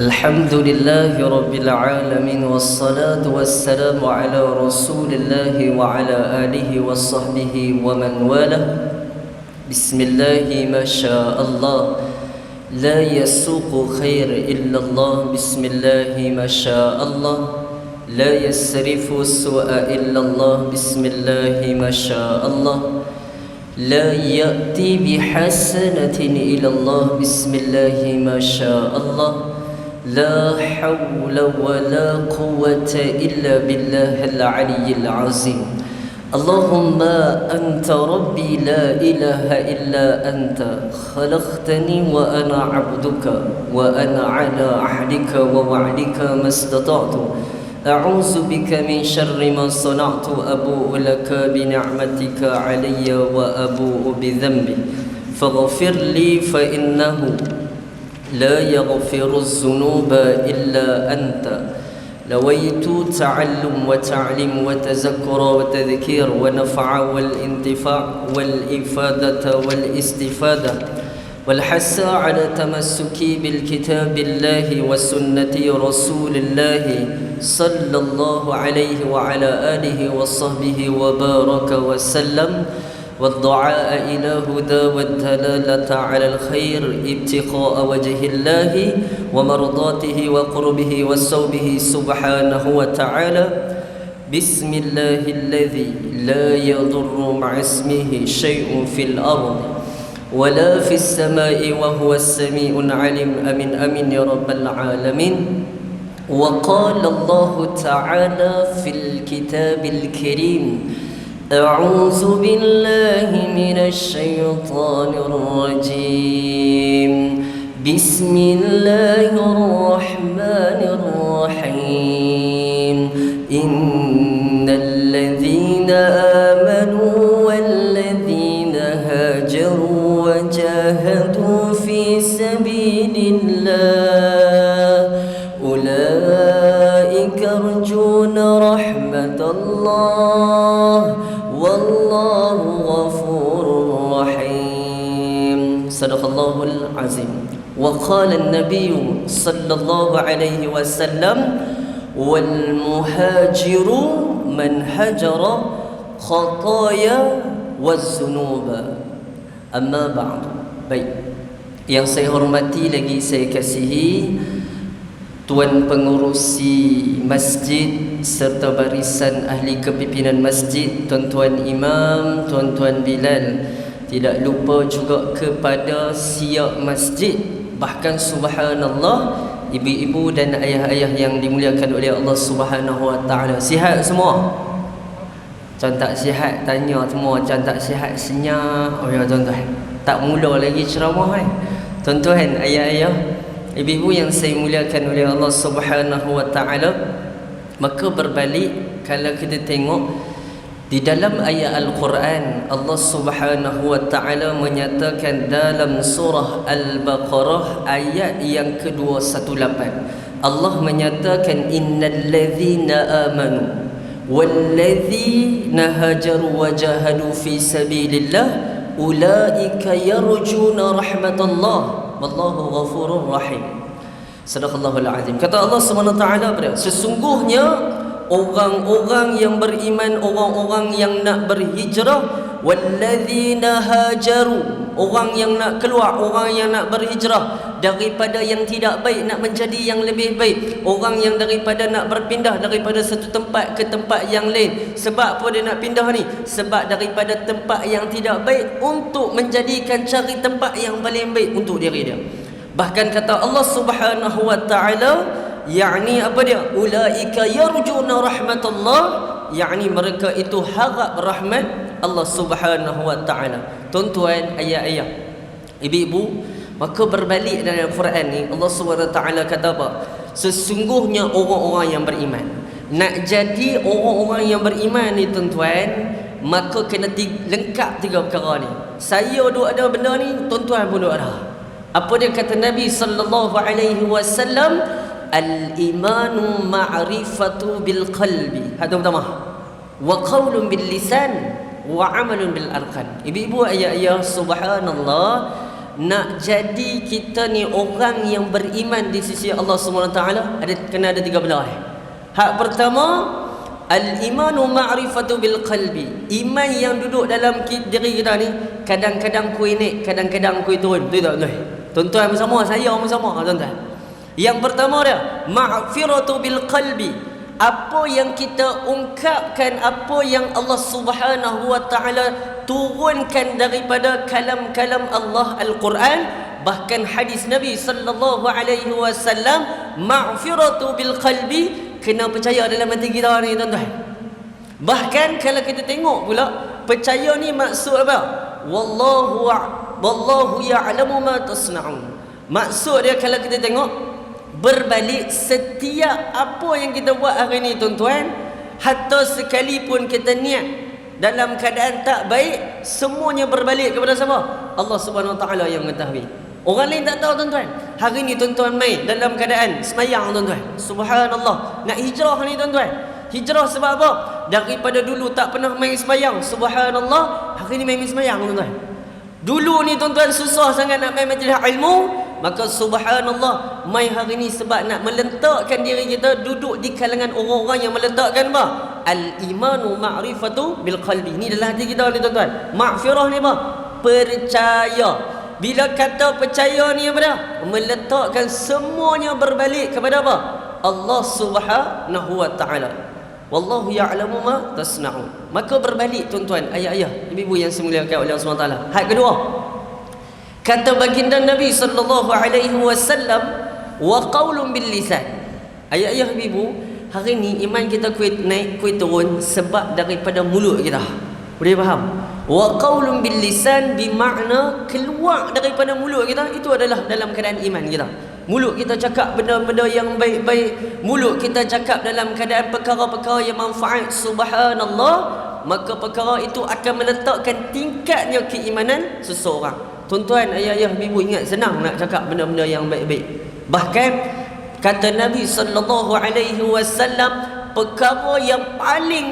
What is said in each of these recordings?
الحمد لله رب العالمين والصلاة والسلام على رسول الله وعلى آله وصحبه ومن والاه. بسم الله ما شاء الله لا يسوق خير إلا الله. بسم الله ما شاء الله لا يسرف السوء إلا الله. بسم الله ما شاء الله لا يأتي بحسنة إلى الله. بسم الله ما شاء الله لا حول ولا قوة إلا بالله العلي العظيم. اللهم أنت ربي لا إله إلا أنت خلقتني وأنا عبدك وأنا على عهدك ووعدك ما استطعت أعوذ بك من شر ما صنعت أبوء لك بنعمتك علي وأبوء بذنبي فاغفر لي فإنه لا يغفر الذنوب إلا أنت. لويت تعلم وتعليم وتذكر وتذكير ونفع والانتفاع والإفادة والاستفادة والحث على تمسك بالكتاب الله وسنة رسول الله صلى الله عليه وعلى آله وصحبه وبارك وسلم والدعاء إلى هدى والدلالة على الخير ابتغاء وجه الله ومرضاته وقربه وصوبه سبحانه وتعالى. بسم الله الذي لا يضر مع اسمه شيء في الأرض ولا في السماء وهو السميع العليم. أمين أمين يا رب العالمين. وقال الله تعالى في الكتاب الكريم أعوذ بالله من الشيطان الرجيم بسم الله الرحمن الرحيم إن الذين آمنوا والذين هاجروا وجاهدوا في سبيل الله أولئك يرجون رحمة الله والله غفور رحيم. صدق الله العظيم. وقال النبي صلى الله عليه وسلم والمهاجر من هجر خطايا والذنوب. أما بعد. Baik, yang saya hormati lagi saya kasihi Tuan Pengurusi Masjid serta barisan ahli kepimpinan masjid, tuan-tuan imam, tuan-tuan bilal, tidak lupa juga kepada siap masjid, bahkan subhanallah ibu-ibu dan ayah-ayah yang dimuliakan oleh Allah Subhanahu wa taala. Sihat semua? Macam tak sihat tanya semua, macam tak sihat senyap. Oh ya tuan-tuan, tak mula lagi ceramah tuan-tuan, ayah-ayah, ibu-ibu yang saya muliakan oleh Allah Subhanahu wa taala. Maka berbalik, kalau kita tengok di dalam ayat Al-Quran, Allah Subhanahu wa taala menyatakan dalam surah Al-Baqarah ayat yang ke-218, Allah menyatakan innal ladzina amanu walladzina hajaru wajahadu fi sabilillah ulaika yarjuna rahmatallah wallahu ghafurur rahim. Sadaqallahul azim. Kata Allah Subhanahu wa taala, sesungguhnya orang-orang yang beriman, orang-orang yang nak berhijrah, walladzina hajaru, orang yang nak keluar, orang yang nak berhijrah daripada yang tidak baik nak menjadi yang lebih baik, orang yang daripada nak berpindah daripada satu tempat ke tempat yang lain. Sebab apa dia nak pindah ni? Sebab daripada tempat yang tidak baik untuk menjadikan cari tempat yang paling baik untuk diri dia. Bahkan kata Allah Subhanahu wa taala, yakni apa dia? Ulaika yarjuna rahmatullah, yakni mereka itu harap rahmat Allah Subhanahu wa taala. Tuan-tuan, ayah-ayah, ibu-ibu, maka berbalik dalam Al-Quran ni Allah Subhanahu wa taala kata apa? Sesungguhnya orang-orang yang beriman. Nak jadi orang-orang yang beriman ni tuan-tuan, maka kena lengkap tiga perkara ni. Saya duk ada benda ni, tuan-tuan pun duk ada. Apa dia kata Nabi sallallahu alaihi wasallam? Al-imanu ma'rifatu bil qalbi. Hada pertama. Wa qaulun bil lisan wa amalun bil arkan. Ibu-ibu, ayah-ayah, subhanallah, nak jadi kita ni orang yang beriman di sisi Allah SWT, kena ada 3 belah. Hak pertama, al-imanu ma'rifatu bil qalbi. Iman yang duduk dalam diri kita ni, kadang-kadang kuih naik, kadang-kadang kuih turun. Betul tak tuan? Tuan-tuan bersama, saya bersama tuan-tuan. Yang pertama dia ma'firatu bil qalbi. Apa yang kita ungkapkan, apa yang Allah Subhanahu wa taala turunkan daripada kalam-kalam Allah Al-Quran, bahkan hadis Nabi sallallahu alaihi wasallam, ma'firatu bil qalbi, kena percaya dalam hati kita ni tuan-tuan. Bahkan kalau kita tengok pula, percaya ni maksud apa? Wallahu ya'lamu ma tasna'un. Maksud dia kalau kita tengok, berbalik setiap apa yang kita buat hari ni tuan-tuan, hatta sekalipun kita niat dalam keadaan tak baik, semuanya berbalik kepada siapa? Allah Subhanahu Wa Taala yang mengetahui. Orang lain tak tahu tuan-tuan. Hari ni tuan-tuan main dalam keadaan semayang tuan-tuan, subhanallah, nak hijrah ni tuan-tuan. Hijrah sebab apa? Daripada dulu tak pernah main semayang, subhanallah, hari ni main semayang tuan-tuan. Dulu ni tuan-tuan susah sangat nak main majlis ilmu, maka subhanallah, mai hari ni sebab nak meletakkan diri kita duduk di kalangan orang-orang yang meletakkan apa? Al-imanu ma'rifatu bil qalbi. Ni dalam hati kita ni tuan-tuan. Maghfirah ni apa? Percaya. Bila kata percaya ni apa dah? Meletakkan semuanya berbalik kepada apa? Allah Subhanahu wa taala. Wallahu ya'lamu ma tasna'un. Maka berbalik tuan-tuan, ayah-ayah, ibu-ibu yang dimuliakan oleh Allah Subhanahu wa taala. Hal kedua, kata baginda Nabi sallallahu alaihi wasallam, wa qaulun bil lisan. Ayah-ayah, ibu-ibu, hari ni iman kita kuih naik kuih turun sebab daripada mulut kita. Boleh faham? Wa qaulun bil lisan bermakna keluar daripada mulut kita itu adalah dalam keadaan iman kita. Mulut kita cakap benda-benda yang baik-baik, mulut kita cakap dalam keadaan perkara-perkara yang manfaat, subhanallah, maka perkara itu akan meletakkan tingkatnya keimanan seseorang. Tuan-tuan, ayah-ayah, ibu ingat, senang nak cakap benda-benda yang baik-baik. Bahkan kata Nabi sallallahu alaihi wasallam, perkara yang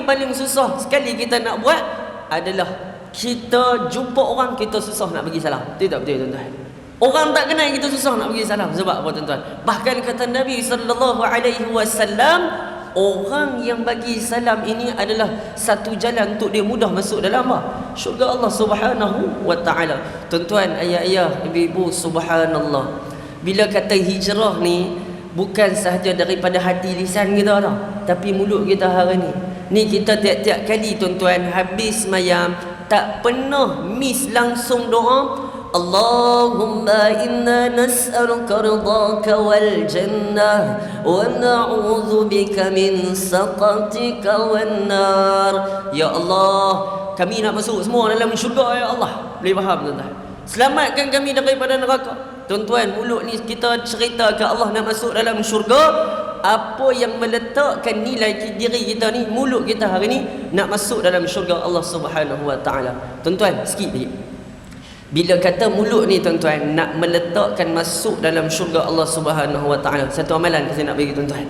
paling susah sekali kita nak buat adalah kita jumpa orang, kita susah nak bagi salam. Betul tak betul tuan-tuan? Orang tak kenal kita susah nak bagi salam. Sebab apa tuan-tuan? Bahkan kata Nabi sallallahu alaihi wasallam, orang yang bagi salam ini adalah satu jalan untuk dia mudah masuk dalam apa? Syurga Allah Subhanahu wa taala. Tuan-tuan, ayah-ayah, ibu-ibu, subhanallah. Bila kata hijrah ni bukan sahaja daripada hati lisan kita dah, tapi mulut kita hari ni. Ni kita tiap-tiap kali tuan-tuan habis semayang tak pernah miss langsung doa, Allahumma inna nas'aluka ridhaka wal jannah wa na'udzu bika min saqatika wan nar. Ya Allah, kami nak masuk semua dalam syurga ya Allah. Boleh faham tuan-tuan? Selamatkan kami daripada neraka. Tuan-tuan, mulut ni kita cerita ke Allah nak masuk dalam syurga. Apa yang meletakkan nilai diri kita ni, mulut kita hari ni nak masuk dalam syurga Allah Subhanahu wa taala. Tuan-tuan, sikit lagi. Bila kata mulut ni tuan-tuan nak meletakkan masuk dalam syurga Allah Subhanahu wa taala, satu amalan saya nak bagi tuan-tuan.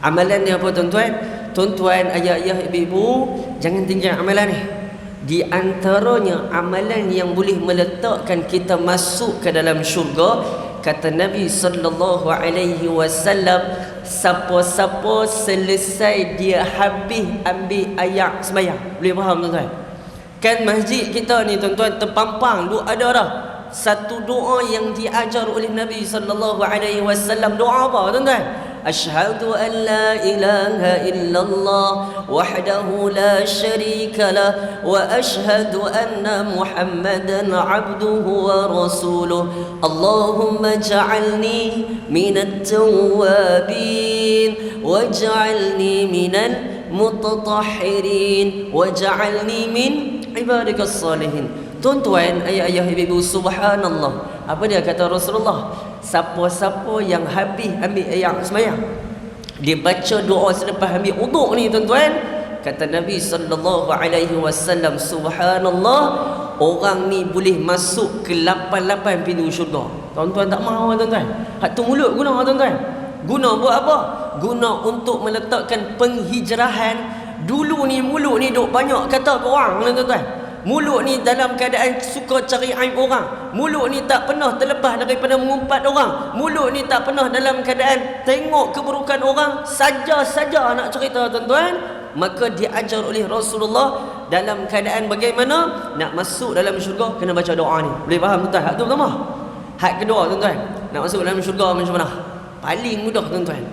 Amalan ni apa tuan-tuan? Tuan-tuan, ayah-ayah, ibu-ibu, jangan tinggal amalan ni. Di antaranya amalan yang boleh meletakkan kita masuk ke dalam syurga, kata Nabi sallallahu alaihi wasallam, siapa-siapa selesai dia habis ambil ayat sembahyang. Boleh faham tuan-tuan? Kan masjid kita ni tuan-tuan terpampang ada dah satu doa yang diajar oleh Nabi sallallahu alaihi wasallam. Doa apa tuan-tuan? Asyhadu an la ilaha illallah wahdahu la syarika lah wa asyhadu anna Muhammadan abduhu wa rasuluh. Allahumma ja'alni minat tawwabin waj'alni minal mutatahhirin waj'alni min ibadikas salihin. Tuan-tuan, ayah-ayah, ibu-ibu, subhanallah. Apa dia kata Rasulullah? Siapa-siapa yang habis ambil ayat sembahyang, dia baca doa selepas ambil wuduk ni tuan-tuan, kata Nabi sallallahu alaihi wasallam, subhanallah, orang ni boleh masuk ke 88 pintu syurga. Tuan-tuan tak mahu tuan-tuan. Hak tu mulut guna tuan-tuan. Guna buat apa? Guna untuk meletakkan penghijrahan. Dulu ni mulut ni duk banyak kata ke orang tuan-tuan. Mulut ni dalam keadaan suka cari aib orang. Mulut ni tak pernah terlepas daripada mengumpat orang. Mulut ni tak pernah dalam keadaan tengok keburukan orang. Saja-saja nak cerita tuan-tuan. Maka diajar oleh Rasulullah dalam keadaan bagaimana nak masuk dalam syurga kena baca doa ni. Boleh faham tuan-tuan? Hak tu pertama. Hak kedua tuan-tuan, nak masuk dalam syurga macam mana? Paling mudah tuan-tuan.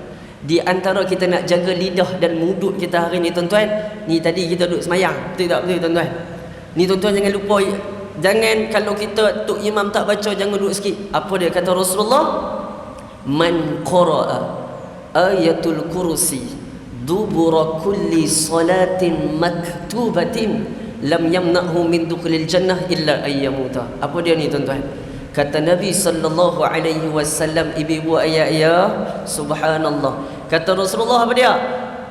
Di antara kita nak jaga lidah dan mulut kita hari ni tuan-tuan, ni tadi kita duduk semayang, betul tak betul tuan-tuan? Ni tuan-tuan jangan lupa, jangan kalau kita tok imam tak baca jangan duduk sikit. Apa dia kata Rasulullah? Man qara'a ayatul kursi dubura kulli salatin maktubatin lam yamna'hu min dukhulil jannah illa ayyamuta. Apa dia ni tuan-tuan? Kata Nabi sallallahu alaihi wasallam, ibu-ibu ayah-ayah, subhanallah. Kata Rasulullah apa dia?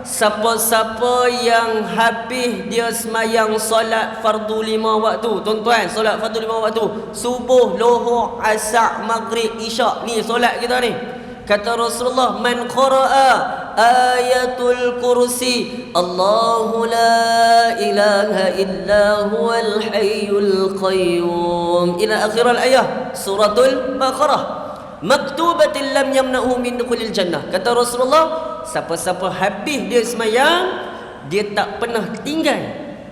Siapa-siapa yang habis dia semayang solat fardu 5 waktu, tuan-tuan, solat fardu 5 waktu, subuh, lohor, asar, maghrib, isyak, ni solat kita ni. Kata Rasulullah, man qara'a ayatul kursi Allahu la ilaha illa huwal hayyul qayyum ila akhir al-ayah suratul Baqarah maktubatin lam yamna'hu min dukhulil jannah. Kata Rasulullah, siapa-siapa habis dia semayang, dia tak pernah tinggal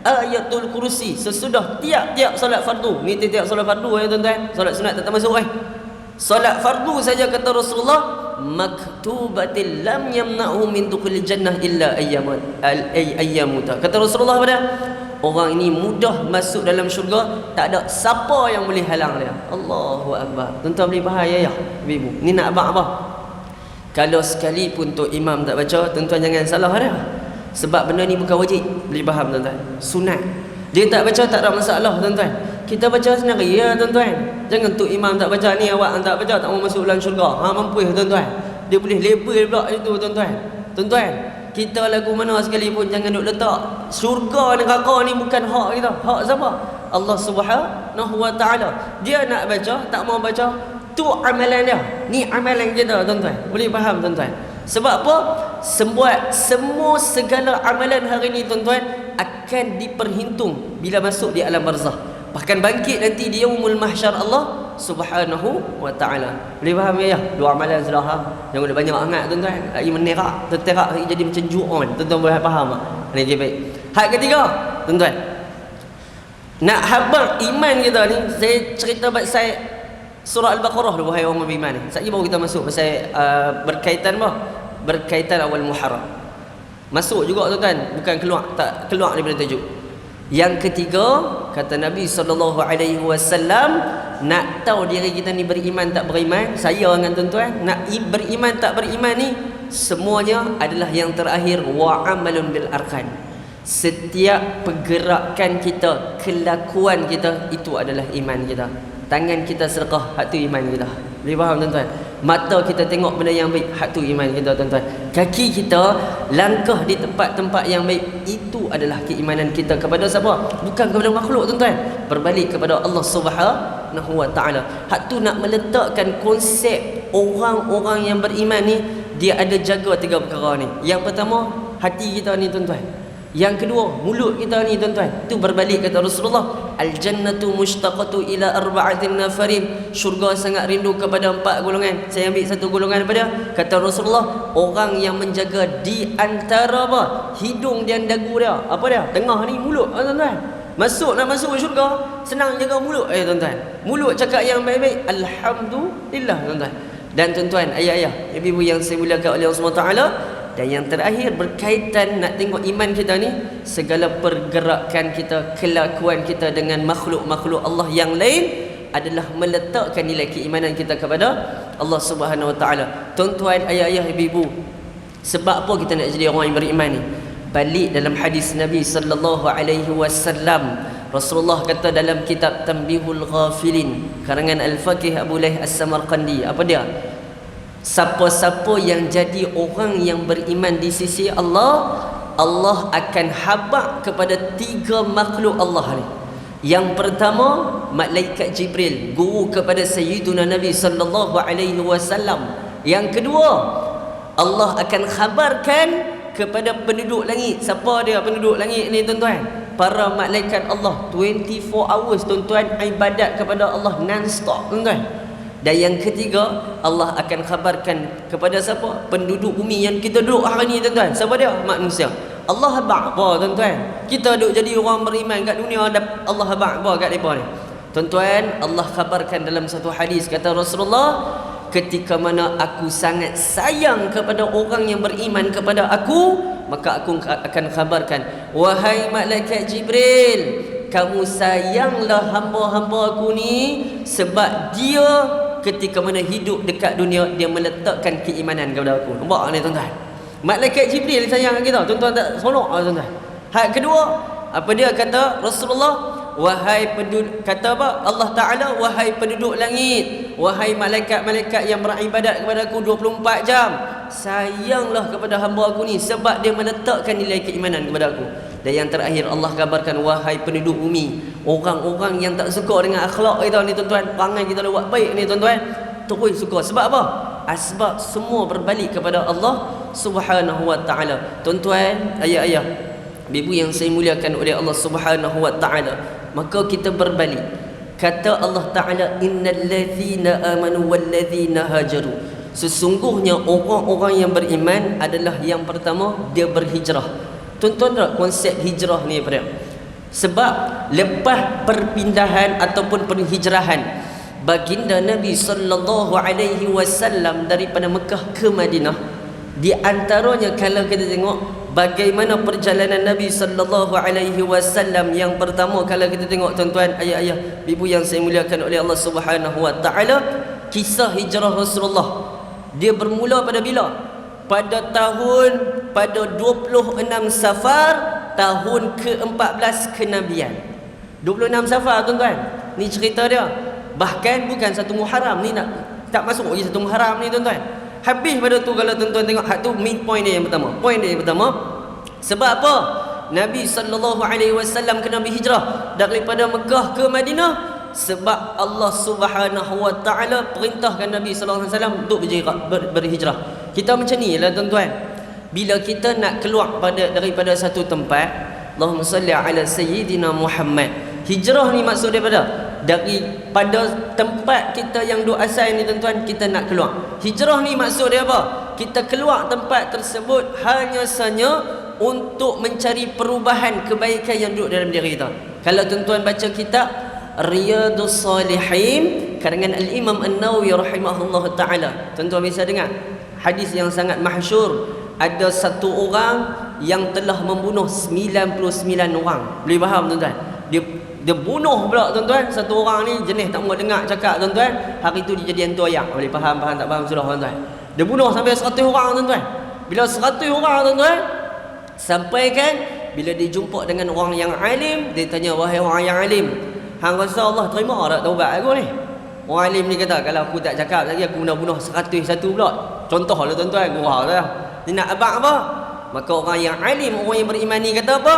ayatul kursi sesudah tiap-tiap solat fardu. Ni tiap-tiap solat fardu ya tuan-tuan, solat sunat tak termasuk solat fardu saja kata Rasulullah, maktubatin lam yamna'hu min dukhulil jannah illa ayyamuta. Kata Rasulullah pada orang ini mudah masuk dalam syurga, tak ada siapa yang boleh halang dia. Allahu akbar. Tuan-tuan boleh faham ya ibu. Ni nak abang apa? Kalau sekalipun tok imam tak baca, tuan-tuan jangan salah dia. Sebab benda ni bukan wajib. Boleh faham tuan-tuan? Sunat. Dia tak baca tak ada masalah tuan-tuan. Kita baca sendiri ya tuan-tuan. Jangan tok imam tak baca, ni awak tak baca tak mau masuk dalam syurga. Mampu tuan-tuan. Dia boleh label pula itu tuan-tuan. Tuan-tuan, kita lagu mana sekalipun jangan duk letak syurga neraka ni bukan hak kita. Hak siapa? Allah Subhanahu wa taala. Dia nak baca tak mau baca, tu amalan dia. Ni amalan kita tuan-tuan. Boleh faham tuan-tuan? Sebab apa? Semua segala amalan hari ni tuan-tuan akan diperhitung bila masuk di alam barzah. Bahkan bangkit nanti di yaumul mahsyar Allah Subhanahu wa taala. Boleh faham ya? Dua amalan sudah ha. Jangan ada banyak sangat tuan-tuan. Lagi menerak, terterak jadi macam juon. Tuan-tuan boleh faham tak? Ni baik. Hak ketiga, tuan-tuan. Nak habaq iman kita ni, saya cerita pasal surah Al-Baqarah dulu wahai orang beriman ni. Sekejap baru kita masuk pasal berkaitan apa? Berkaitan awal Muharram. Masuk juga tuan-tuan, bukan keluar, tak keluar daripada tajuk. Yang ketiga, kata Nabi SAW, nak tahu diri kita ni beriman tak beriman, saya dengan tuan-tuan, nak beriman tak beriman ni semuanya adalah yang terakhir wa amalun bil arkan. Setiap pergerakan kita, kelakuan kita, itu adalah iman kita. Tangan kita sedekah, hak tu iman kita. Boleh faham tuan-tuan? Mata kita tengok benda yang baik, hak tu iman kita tuan-tuan. Kaki kita langkah di tempat-tempat yang baik, itu adalah keimanan kita kepada siapa? Bukan kepada makhluk tuan-tuan, berbalik kepada Allah Subhanahu wa taala. Hak tu nak meletakkan konsep orang-orang yang beriman ni, dia ada jaga tiga perkara ni. Yang pertama, hati kita ni tuan-tuan. Yang kedua, mulut kita ni tuan-tuan. Itu berbalik kata Rasulullah, al-jannatu mushtaqatu ila arba'atin nafarin. Syurga sangat rindu kepada 4 golongan. Saya ambil satu golongan daripada, kata Rasulullah, orang yang menjaga di antara apa? Hidung dan dagu dia. Apa dia? Tengah ni mulut tuan-tuan. Nak masuk syurga, senang jaga mulut tuan-tuan. Mulut cakap yang baik-baik, alhamdulillah tuan-tuan. Dan tuan-tuan, ayah-ayah, ibu-ibu yang saya muliakan oleh Allah SWT. Dan yang terakhir berkaitan nak tengok iman kita ni, segala pergerakan kita, kelakuan kita dengan makhluk-makhluk Allah yang lain adalah meletakkan nilai keimanan kita kepada Allah Subhanahu wa taala. Tuan-tuan, ayah-ayah, ibu-ibu, sebab apa kita nak jadi orang yang beriman ni? Balik dalam hadis Nabi sallallahu alaihi wasallam, Rasulullah kata dalam kitab Tanbihul Ghafilin karangan Al-Faqih Abu Layth As-Samarqandi, apa dia? Siapa-siapa yang jadi orang yang beriman di sisi Allah, Allah akan habaq kepada 3 makhluk Allah ni. Yang pertama, malaikat Jibril, guru kepada Sayyiduna Nabi sallallahu alaihi wasallam. Yang kedua, Allah akan khabarkan kepada penduduk langit. Siapa dia penduduk langit ni tuan-tuan? para malaikat Allah 24 hours tuan-tuan ibadat kepada Allah non-stop tuan-tuan. Dan yang ketiga, Allah akan khabarkan kepada siapa? Penduduk bumi yang kita duduk hari ni tuan-tuan. Siapa dia? Manusia. Allah Akbar tuan-tuan. Kita duduk jadi orang beriman kat dunia, Allah Akbar kat mereka ni. Tuan-tuan, Allah khabarkan dalam satu hadis, kata Rasulullah, ketika mana aku sangat sayang kepada orang yang beriman kepada aku, maka aku akan khabarkan, wahai malaikat Jibril, kamu sayanglah hamba-hamba aku ni sebab dia ketika mana hidup dekat dunia dia meletakkan keimanan kepada aku. Nampak ni tuan-tuan? Malaikat Jibril sayang kita. Tuan-tuan tak sonok tuan-tuan. Hal kedua, apa dia kata Rasulullah? Wahai penduduk, kata apa? Allah Ta'ala, wahai penduduk langit, wahai malaikat-malaikat yang beribadat kepada aku 24 jam, sayanglah kepada hamba aku ni sebab dia meletakkan nilai keimanan kepada aku. Dan yang terakhir Allah kabarkan, wahai penduduk bumi, orang-orang yang tak suka dengan akhlak kita ni tuan-tuan, perangai kita buat baik ni tuan-tuan, terus suka. Sebab apa? Sebab semua berbalik kepada Allah Subhanahu wa Ta'ala. Tuan-tuan, ayah-ayah, ibu yang saya muliakan oleh Allah Subhanahu wa Ta'ala, maka kita berbalik. Kata Allah Ta'ala, innal ladzina amanu wal ladzina hajaru, sesungguhnya orang-orang yang beriman adalah yang pertama dia berhijrah. Tuan-tuan tak konsep hijrah ni apa dia? Sebab lepas perpindahan ataupun perhijrahan baginda Nabi sallallahu alaihi wasallam daripada Mekah ke Madinah, di antaranya kalau kita tengok bagaimana perjalanan Nabi sallallahu alaihi wasallam yang pertama, kalau kita tengok tuan-tuan, ayah-ayah, ibu yang saya muliakan oleh Allah Subhanahu wa Ta'ala, kisah hijrah Rasulullah dia bermula pada bila? Pada 26 Safar tahun ke-14 kenabian. 26 Safar tuan-tuan. Ni cerita dia. Bahkan bukan satu Muharram ni, nak tak masuk lagi satu Muharram ni tuan-tuan. Habis pada tu kalau tuan-tuan tengok, hak tu main point dia yang pertama. Point dia yang pertama, sebab apa? Nabi sallallahu alaihi wasallam kena berhijrah daripada Mekah ke Madinah sebab Allah Subhanahu wa Ta'ala perintahkan Nabi sallallahu alaihi wasallam untuk berhijrah. Kita macam ni lah tuan-tuan. Bila kita nak keluar daripada satu tempat, Allahumma salli ala sayyidina Muhammad. Hijrah ni maksud daripada daripada tempat kita yang duk asal ni tuan-tuan, kita nak keluar. Hijrah ni maksud dia apa? Kita keluar tempat tersebut hanya saja untuk mencari perubahan kebaikan yang duduk dalam diri kita. Kalau tuan-tuan baca kitab Riyadhus Salihin karangan Al-Imam An-Nawawi rahimahullah ta'ala, tuan-tuan bisa dengar hadis yang sangat masyhur. Ada satu orang yang telah membunuh 99 orang. Boleh faham tuan-tuan? Dia bunuh pula tuan-tuan. Satu orang ni jenis tak mau dengar cakap tuan-tuan. Hari tu dia jadi hantu ayak. Boleh faham tak faham sudah tuan-tuan? Dia bunuh sampai 100 orang tuan-tuan. Bila 100 orang tuan-tuan, sampai kan bila dia jumpa dengan orang yang alim, dia tanya, wahai orang yang alim, hang rasa Allah terima tak taubat aku ni? Orang alim ni kata, kalau aku tak cakap lagi aku nak bunuh 101 pula. Contohlah tuan-tuan, gurau dah. Ni nak abang apa? Maka orang yang alim, orang yang beriman ni kata apa?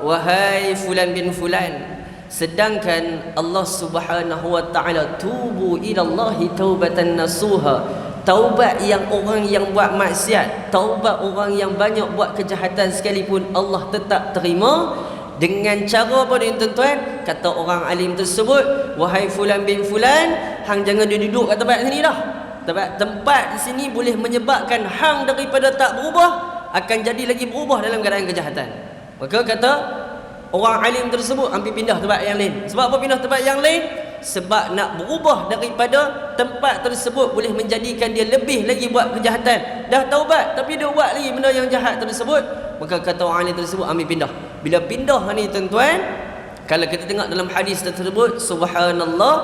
Wahai fulan bin fulan, sedangkan Allah Subhanahu wa Ta'ala tubu ilallahi taubatan nasuha, taubat yang orang yang buat maksiat, taubat orang yang banyak buat kejahatan sekalipun Allah tetap terima. Dengan cara apa ni tuan-tuan? Kata orang alim tersebut, wahai fulan bin fulan, hang jangan duduk kat tempat sini dah. Tempat di sini boleh menyebabkan hang daripada tak berubah akan jadi lagi berubah dalam keadaan kejahatan. Maka kata orang alim tersebut, hampir pindah tempat yang lain. Sebab apa pindah tempat yang lain? Sebab nak berubah daripada tempat tersebut boleh menjadikan dia lebih lagi buat kejahatan. Dah taubat tapi dia buat lagi benda yang jahat tersebut. Maka kata orang alim tersebut, ambil pindah. Bila pindah ni tuan-tuan, kalau kita tengok dalam hadis tersebut, subhanallah,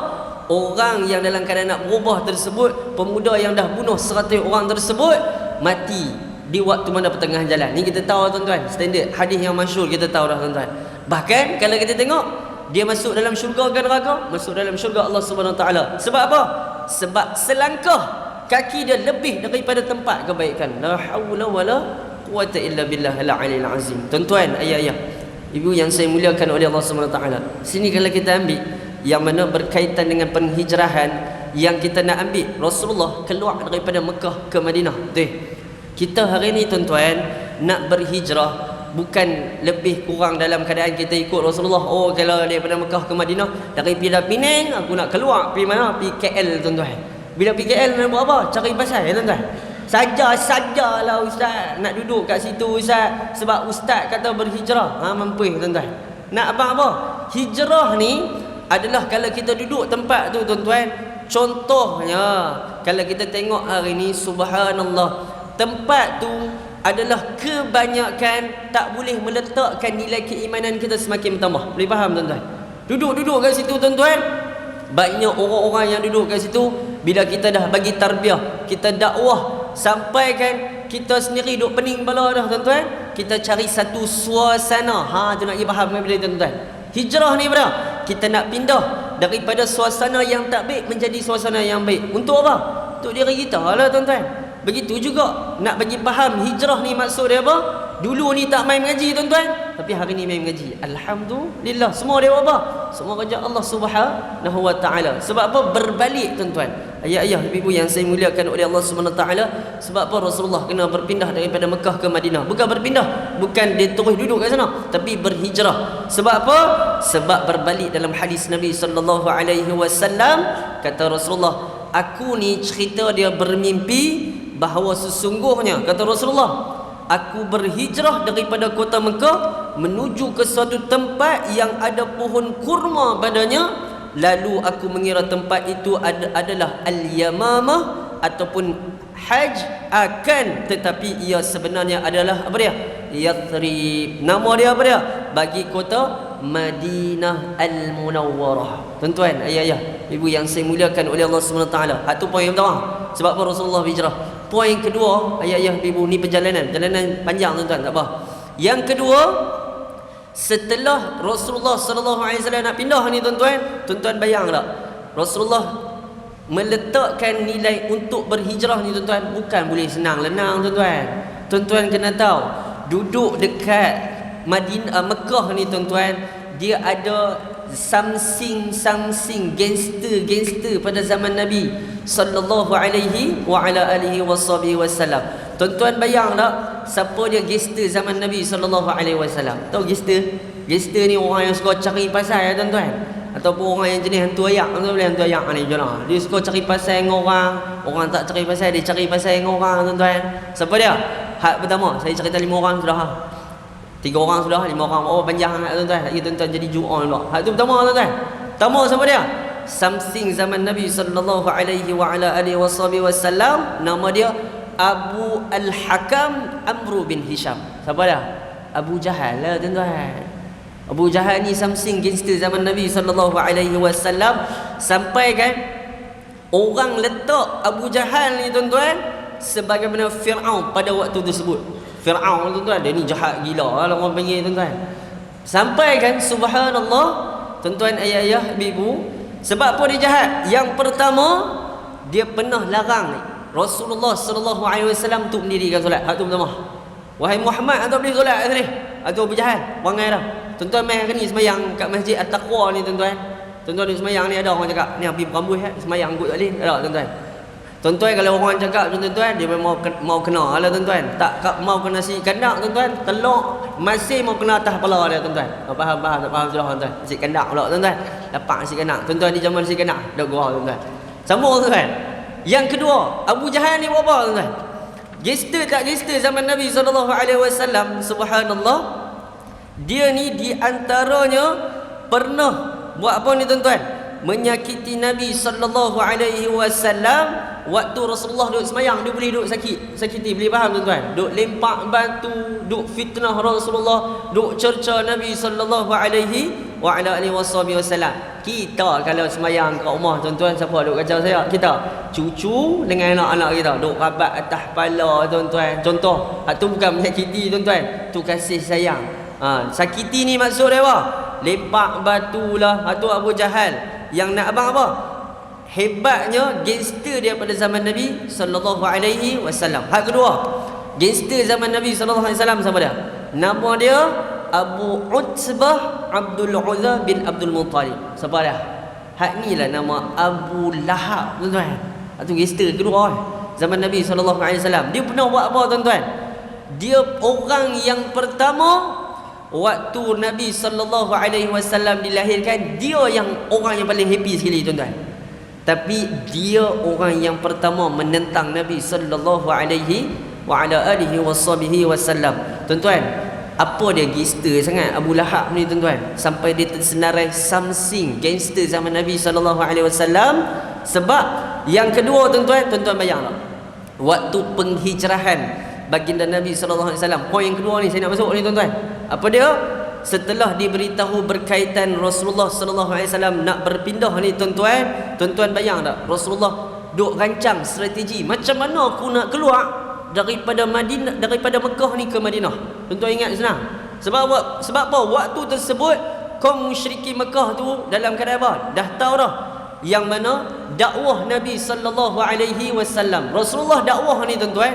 orang yang dalam keadaan nak berubah tersebut, pemuda yang dah bunuh 100 orang tersebut, mati di waktu mana pertengahan jalan. Ni kita tahu tuan-tuan, standard hadis yang masyhur kita tahu dah tuan-tuan. Bahkan kalau kita tengok, dia masuk dalam syurga ke neraka? Masuk dalam syurga Allah Subhanahu Wa Taala. Sebab apa? Sebab selangkah kaki dia lebih daripada tempat kebaikan. La haula wala quwata illa billah al-aliyil azim. Tuan-tuan, ayah-ayah, ibu yang saya muliakan oleh Allah Subhanahu Wa Taala. Sini kalau kita ambil yang mana berkaitan dengan penghijrahan yang kita nak ambil, Rasulullah keluar daripada Mekah ke Madinah. Kita hari ni tuan-tuan nak berhijrah, bukan lebih kurang dalam keadaan kita ikut Rasulullah. Oh, kalau daripada Mekah ke Madinah, dari Penang aku nak keluar pergi mana? Pergi KL tuan-tuan. Bila pergi KL nak buat apa? Cari pasal tuan-tuan. Sajalah ustaz nak duduk kat situ ustaz, sebab ustaz kata berhijrah. Mampu tuan-tuan. Nak abang apa? Hijrah ni adalah kalau kita duduk tempat tu tuan-tuan, contohnya kalau kita tengok hari ni, subhanallah, tempat tu adalah kebanyakan tak boleh meletakkan nilai keimanan kita semakin bertambah. Boleh faham tuan-tuan? Duduk kat situ tuan-tuan, banyak orang-orang yang duduk kat situ. Bila kita dah bagi tarbiyah, kita dakwah, sampai kan kita sendiri duduk pening kepala dah tuan-tuan, kita cari satu suasana. Tu nak pergi faham bila tuan-tuan. Hijrah ni berapa? Kita nak pindah daripada suasana yang tak baik menjadi suasana yang baik. Untuk apa? Untuk diri kita lah tuan-tuan. Begitu juga nak bagi faham hijrah ni maksud dia apa? Dulu ni tak main mengaji tuan-tuan, tapi hari ni main mengaji. Alhamdulillah, semua dia apa? Semua kerja Allah Subhanahu wa taala. Sebab apa? Berbalik tuan-tuan. Ayah-ayah, ibu-ibu yang saya muliakan oleh Allah Subhanahu wa taala, sebab apa Rasulullah kena berpindah daripada Mekah ke Madinah? Bukan berpindah, bukan dia terus duduk kat sana, tapi berhijrah. Sebab apa? Sebab berbalik. Dalam hadis Nabi sallallahu alaihi wasallam kata Rasulullah, aku ni cerita dia bermimpi bahawa sesungguhnya, kata Rasulullah, aku berhijrah daripada kota Mekah menuju ke suatu tempat yang ada pohon kurma padanya, lalu aku mengira tempat itu adalah Al-Yamamah ataupun Haj, akan tetapi ia sebenarnya adalah apa dia? Yathrib. Nama dia apa dia? Bagi kota Madinah Al-Munawwarah. Tuan-tuan, ayah-ayah, ibu yang saya muliakan oleh Allah Subhanahu wa taala. Itu poin yang pertama. Sebab apa Rasulullah hijrah. Poin kedua, ayah-ayah, ibu, ni perjalanan panjang tuan-tuan, tak apa. Yang kedua, setelah Rasulullah sallallahu alaihi wasallam nak pindah ni tuan-tuan bayang tak? Rasulullah meletakkan nilai untuk berhijrah ni tuan-tuan bukan boleh senang lenang tuan-tuan. Tuan-tuan kena tahu, duduk dekat Madinah, Mekah ni tuan-tuan, dia ada something gangster pada zaman Nabi sallallahu alaihi wa ala alihi wasallam. Tuan-tuan bayang tak siapa dia gangster zaman Nabi sallallahu alaihi wasallam? Tahu gangster? Gangster ni orang yang suka cari pasal ya tuan-tuan, ataupun orang yang jenis hantu ayak. Tuan boleh hantu ayak ni jelah. Dia suka cari pasal dengan orang tak cari pasal, dia cari pasal dengan orang tuan-tuan. Siapa dia? Hak pertama, saya cerita 5 orang sudah. 3 orang sudah, 5 orang. Oh, panjang sangat tuan-tuan. Lagi tuan-tuan jadi ju'on pula. Hak tu pertama tuan-tuan. Pertama siapa dia? Something zaman Nabi sallallahu alaihi wa ala alihi wasallam. Nama dia Abu Al-Hakam Amru bin Hisham. Siapa dia? Abu Jahal lah tuan-tuan. Abu Jahal ni something gangster zaman Nabi sallallahu alaihi wasallam, sampai kan orang letak Abu Jahal ni tuan-tuan sebagaimana Fir'aun pada waktu tersebut. Fir'aun tuan-tuan, dia ni jahat gila lah orang panggil tuan-tuan. Sampai kan subhanallah tuan-tuan, ayah-ayah, ibu, sebab apa dia jahat? Yang pertama, dia pernah larang Rasulullah sallallahu alaihi wasallam untuk mendirikan solat. Hak tu pertama. Wahai Muhammad, anda boleh solat kat sini. Atau Abu Jahal, wangai dah. Tuan-tuan mai hari ni semayang kat Masjid At-Taqwa ni tuan-tuan. Tuan-tuan di semayang ni ada orang cakap, ni habis berambut semayang kot tak boleh. Ada tuan-tuan. Tuan-tuan kalau orang cakap tuan-tuan, dia memang mau kena lah tuan-tuan. Tak mau kena nasi kandak tuan-tuan, telur masih mau kena atas kepala dia tuan-tuan. Faham tak faham sudah tuan-tuan. Nasi kandak pula tuan-tuan. Dapat nasi kandak. Tuan-tuan di zaman nasi kandak dah gua tuan-tuan. Sambung tuan-tuan. Yang kedua, Abu Jahal ni buat apa tuan-tuan? Gangster tak gangster zaman Nabi sallallahu alaihi wasallam, subhanallah. Dia ni di antaranya pernah buat apa ni tuan-tuan? Menyakiti Nabi sallallahu alaihi wasallam waktu Rasulullah duduk semayang. Dia boleh duduk sakiti, boleh faham tuan-tuan? Duduk lempak batu, duduk fitnah Rasulullah, duduk cerca Nabi sallallahu alaihi wa ala alihi wasallam. Kita kalau semayang kat rumah tuan-tuan, siapa duduk kacau saya? Kita cucu dengan anak-anak kita duduk rabat atas kepala tuan-tuan. Contoh, itu bukan menyakiti tuan-tuan, tu kasih sayang. Sakiti ni maksud dia apa? Lepak batu lah. Itu Abu Jahal. Yang nak abang apa? Hebatnya gangster dia pada zaman Nabi sallallahu alaihi wasallam. Hak kedua, gangster zaman Nabi sallallahu alaihi wasallam siapa dia? Nama dia Abu Utbah Abdul Uzza bin Abdul Muttalib. Siapa dia? Hak ni lah nama Abu Lahab tuan-tuan. Itu gangster kedua zaman Nabi sallallahu alaihi wasallam. Dia pernah buat apa tuan-tuan? dia orang yang pertama waktu Nabi sallallahu alaihi wasallam dilahirkan, dia yang orang yang paling happy sekali tuan-tuan. Tapi dia orang yang pertama menentang Nabi sallallahu alaihi wa ala alihi wasallam. Tuan-tuan, apa dia gangster sangat Abu Lahab ni tuan-tuan, sampai dia tersenarai samsing gangster zaman Nabi sallallahu alaihi wasallam. Sebab yang kedua tuan-tuan bayang tak? Waktu penghijrahan baginda Nabi sallallahu alaihi wasallam, poin yang kedua ni saya nak masuk ni tuan-tuan. Apa dia? Setelah diberitahu berkaitan Rasulullah sallallahu alaihi wasallam nak berpindah ni tuan-tuan bayang tak? Rasulullah duk rancang strategi macam mana aku nak keluar daripada Madinah, daripada Mekah ni ke Madinah. Tuan-tuan ingat senang. Sebab apa? Waktu tersebut kaum musyrikin Mekah tu dalam keadaan apa? Dah tahu dah yang mana dakwah Nabi sallallahu alaihi wasallam. Rasulullah dakwah ni tuan-tuan,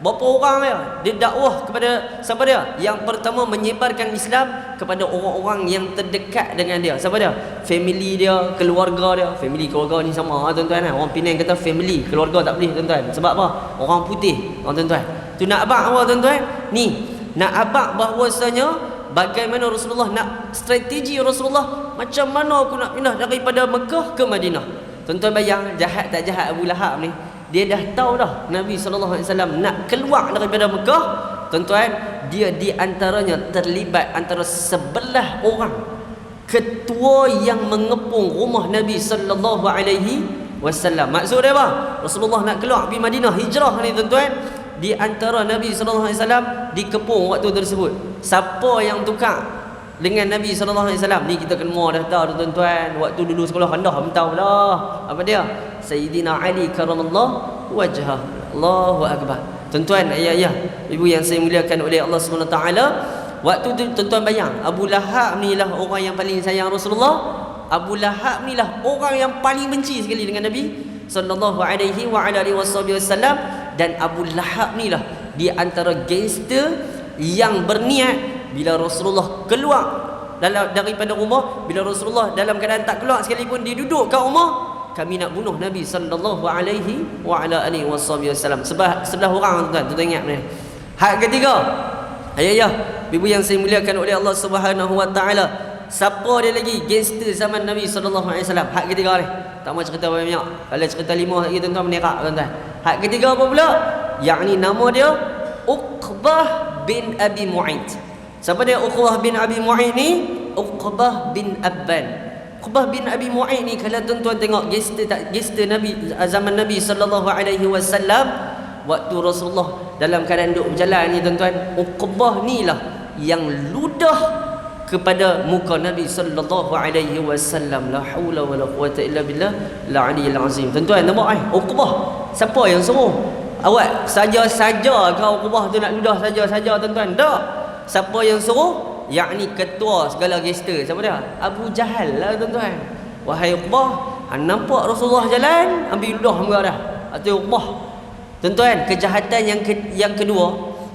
berapa orang dia dakwah kepada siapa dia? Yang pertama menyebarkan Islam kepada orang-orang yang terdekat dengan dia. Siapa dia? Family dia, keluarga dia. Family keluarga ni sama tuan-tuan. Orang Penang kata family, keluarga tak boleh tuan-tuan. Sebab apa? Orang putih tuan-tuan. Tu nak abang apa tuan-tuan? Ni nak abang bahawasanya bagaimana Rasulullah nak strategi Rasulullah, macam mana aku nak pindah daripada Mekah ke Madinah. Tuan-tuan bayang jahat tak jahat Abu Lahab ni. Dia dah tahu dah Nabi sallallahu alaihi wasallam nak keluar daripada Mekah. Tuan-tuan, dia di antaranya terlibat antara 11 orang ketua yang mengepung rumah Nabi sallallahu alaihi wasallam. Maksud dia apa? Rasulullah nak keluar pergi Madinah, hijrah ni tuan-tuan. Di antara Nabi sallallahu alaihi wasallam dikepung waktu tersebut. Siapa yang tukar dengan Nabi sallallahu alaihi wasallam ni? Kita kena dah tahu tuan-tuan. Waktu dulu sekolah rendah pun tahu dah. Apa dia? Sayyidina Ali karamallahu wajhah. Allahu akbar. Tuan-tuan, ayah-ayah, ibu yang saya muliakan oleh Allah Subhanahu Wa Taala, waktu tu tuan-tuan bayang, Abu Lahab ni lah orang yang paling sayang Rasulullah. Abu Lahab ni lah orang yang paling benci sekali dengan Nabi sallallahu alaihi wa ala alihi wasallam. Dan Abu Lahab ni lah di antara gangster yang berniat bila Rasulullah keluar daripada rumah, bila Rasulullah dalam keadaan tak keluar sekalipun, dia duduk kat rumah, kami nak bunuh Nabi sallallahu alaihi wa ala alihi wasallam. Sebelah orang tuan-tuan ingat ni. Hak ketiga, ayah-ayah, ibu yang saya muliakan oleh Allah Subhanahu wa taala, siapa dia lagi gangster zaman Nabi sallallahu alaihi wasallam? Hak ketiga ni. Tak mau cerita banyak. Kalau cerita 5 lagi tuan-tuan menerak tuan-tuan. Hak ketiga apa pula? Yakni nama dia Uqbah bin Abi Mu'ayt. Siapa dia Uqbah bin Abi Mu'ayt ni? Uqbah bin Abban. Uqbah bin Abi Mu'ayt ni, kalau tuan-tuan tengok gangster Nabi zaman Nabi sallallahu alaihi wasallam, waktu Rasulullah dalam keadaan duduk berjalan ni tuan-tuan, Uqbah ni lah yang ludah kepada muka Nabi sallallahu alaihi wasallam. La haula wala quwata illa billah la aliyil azim. Tuan-tuan nampak Uqbah, siapa yang suruh awak saja-saja kau Uqbah tu nak ludah saja-saja tuan-tuan? Tak. Siapa yang suruh? Yakni ketua segala gangster. Siapa dia? Abu Jahal lah tuan-tuan. Wahai Uqbah, nampak Rasulullah jalan, ambil ludah muka dah. Atau Uqbah. Tuan-tuan, kejahatan yang kedua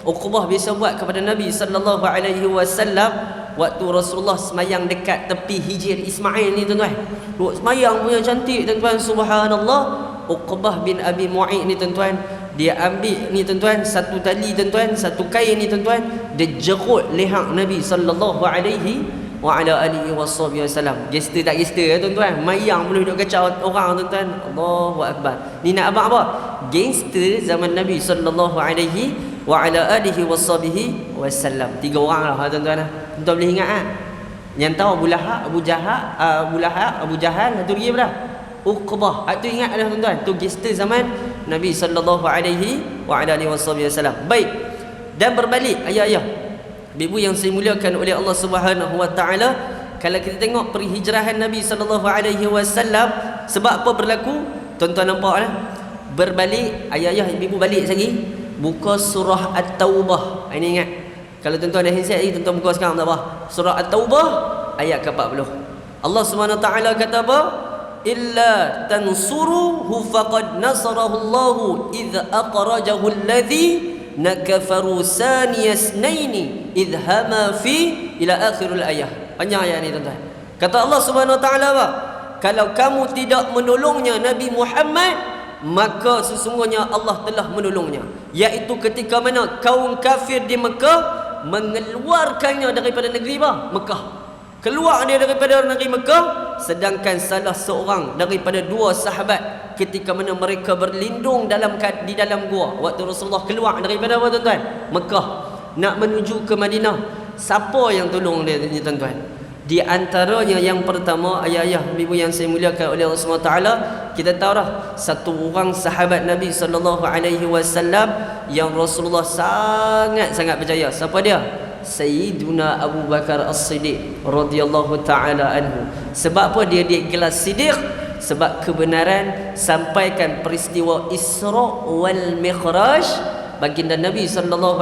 Uqbah biasa buat kepada Nabi sallallahu alaihi wasallam waktu Rasulullah semayang dekat tepi Hijr Ismail ni tuan-tuan. Duk semayang punya cantik tuan-tuan, subhanallah. Uqbah bin Abi Mu'ayt ni tuan-tuan, dia ambil ni tuan-tuan satu tali tuan-tuan, satu kain ni tuan-tuan, dia jerut leher Nabi sallallahu alaihi wa ala alihi wasallam. Gangster tak gangster tuan-tuan, mayang boleh duk kacau orang tuan-tuan. Allahu akbar. Ni nak abang apa? Gangster zaman Nabi sallallahu alaihi wa ala alihi wasallam. 3 orang lah tuan-tuan. Tuan-tuan boleh ingat yang tahu Abu Lahab, Abu Jahal, satu lagi apa dah? Uqbah. Tu ingat dah tuan-tuan. Tu gangster zaman Nabi sallallahu alaihi wa ala alihi wasallam. Baik. Dan berbalik ayah-ayah, ibu yang saya muliakan oleh Allah Subhanahu wa taala, kalau kita tengok perhijrahan Nabi sallallahu alaihi wasallam, sebab apa berlaku? Tuan-tuan nampak dah. Berbalik, ayah-ayah, ibu balik lagi. Buka surah At-Taubah. Ini ingat. Kalau tuan-tuan ada handset lagi, tuan-tuan buka sekarang tak apa. Surah At-Taubah ayat ke-40. Allah Subhanahu wa taala kata apa? Illa tansuruhu faqad nasarahu Allahu idh akhrajahu alladhi nakafaru saniyasnaini idh hama fi ila akhirul ayah. Panjang ayat ni tuan-tuan. Kata Allah Subhanahu wa taala apa? Kalau kamu tidak menolongnya Nabi Muhammad, maka sesungguhnya Allah telah menolongnya, iaitu ketika mana kaum kafir di Mekah mengeluarkannya daripada negeri Mekah, keluar dia daripada negeri Mekah, sedangkan salah seorang daripada dua sahabat ketika mana mereka berlindung di dalam gua waktu Rasulullah keluar daripada apa tuan-tuan? Mekah nak menuju ke Madinah. Siapa yang tolong dia ni tuan-tuan? Di antaranya yang pertama, ayah-ayah ibu yang saya muliakan oleh Allah SWT, kita tahu dah satu orang sahabat Nabi SAW yang Rasulullah sangat-sangat percaya. Siapa dia? Sayyiduna Abu Bakar As-Siddiq radhiyallahu taala anhu. Sebab apa dia gelar Siddiq? Sebab kebenaran sampaikan peristiwa Isra wal Mi'raj baginda Nabi SAW.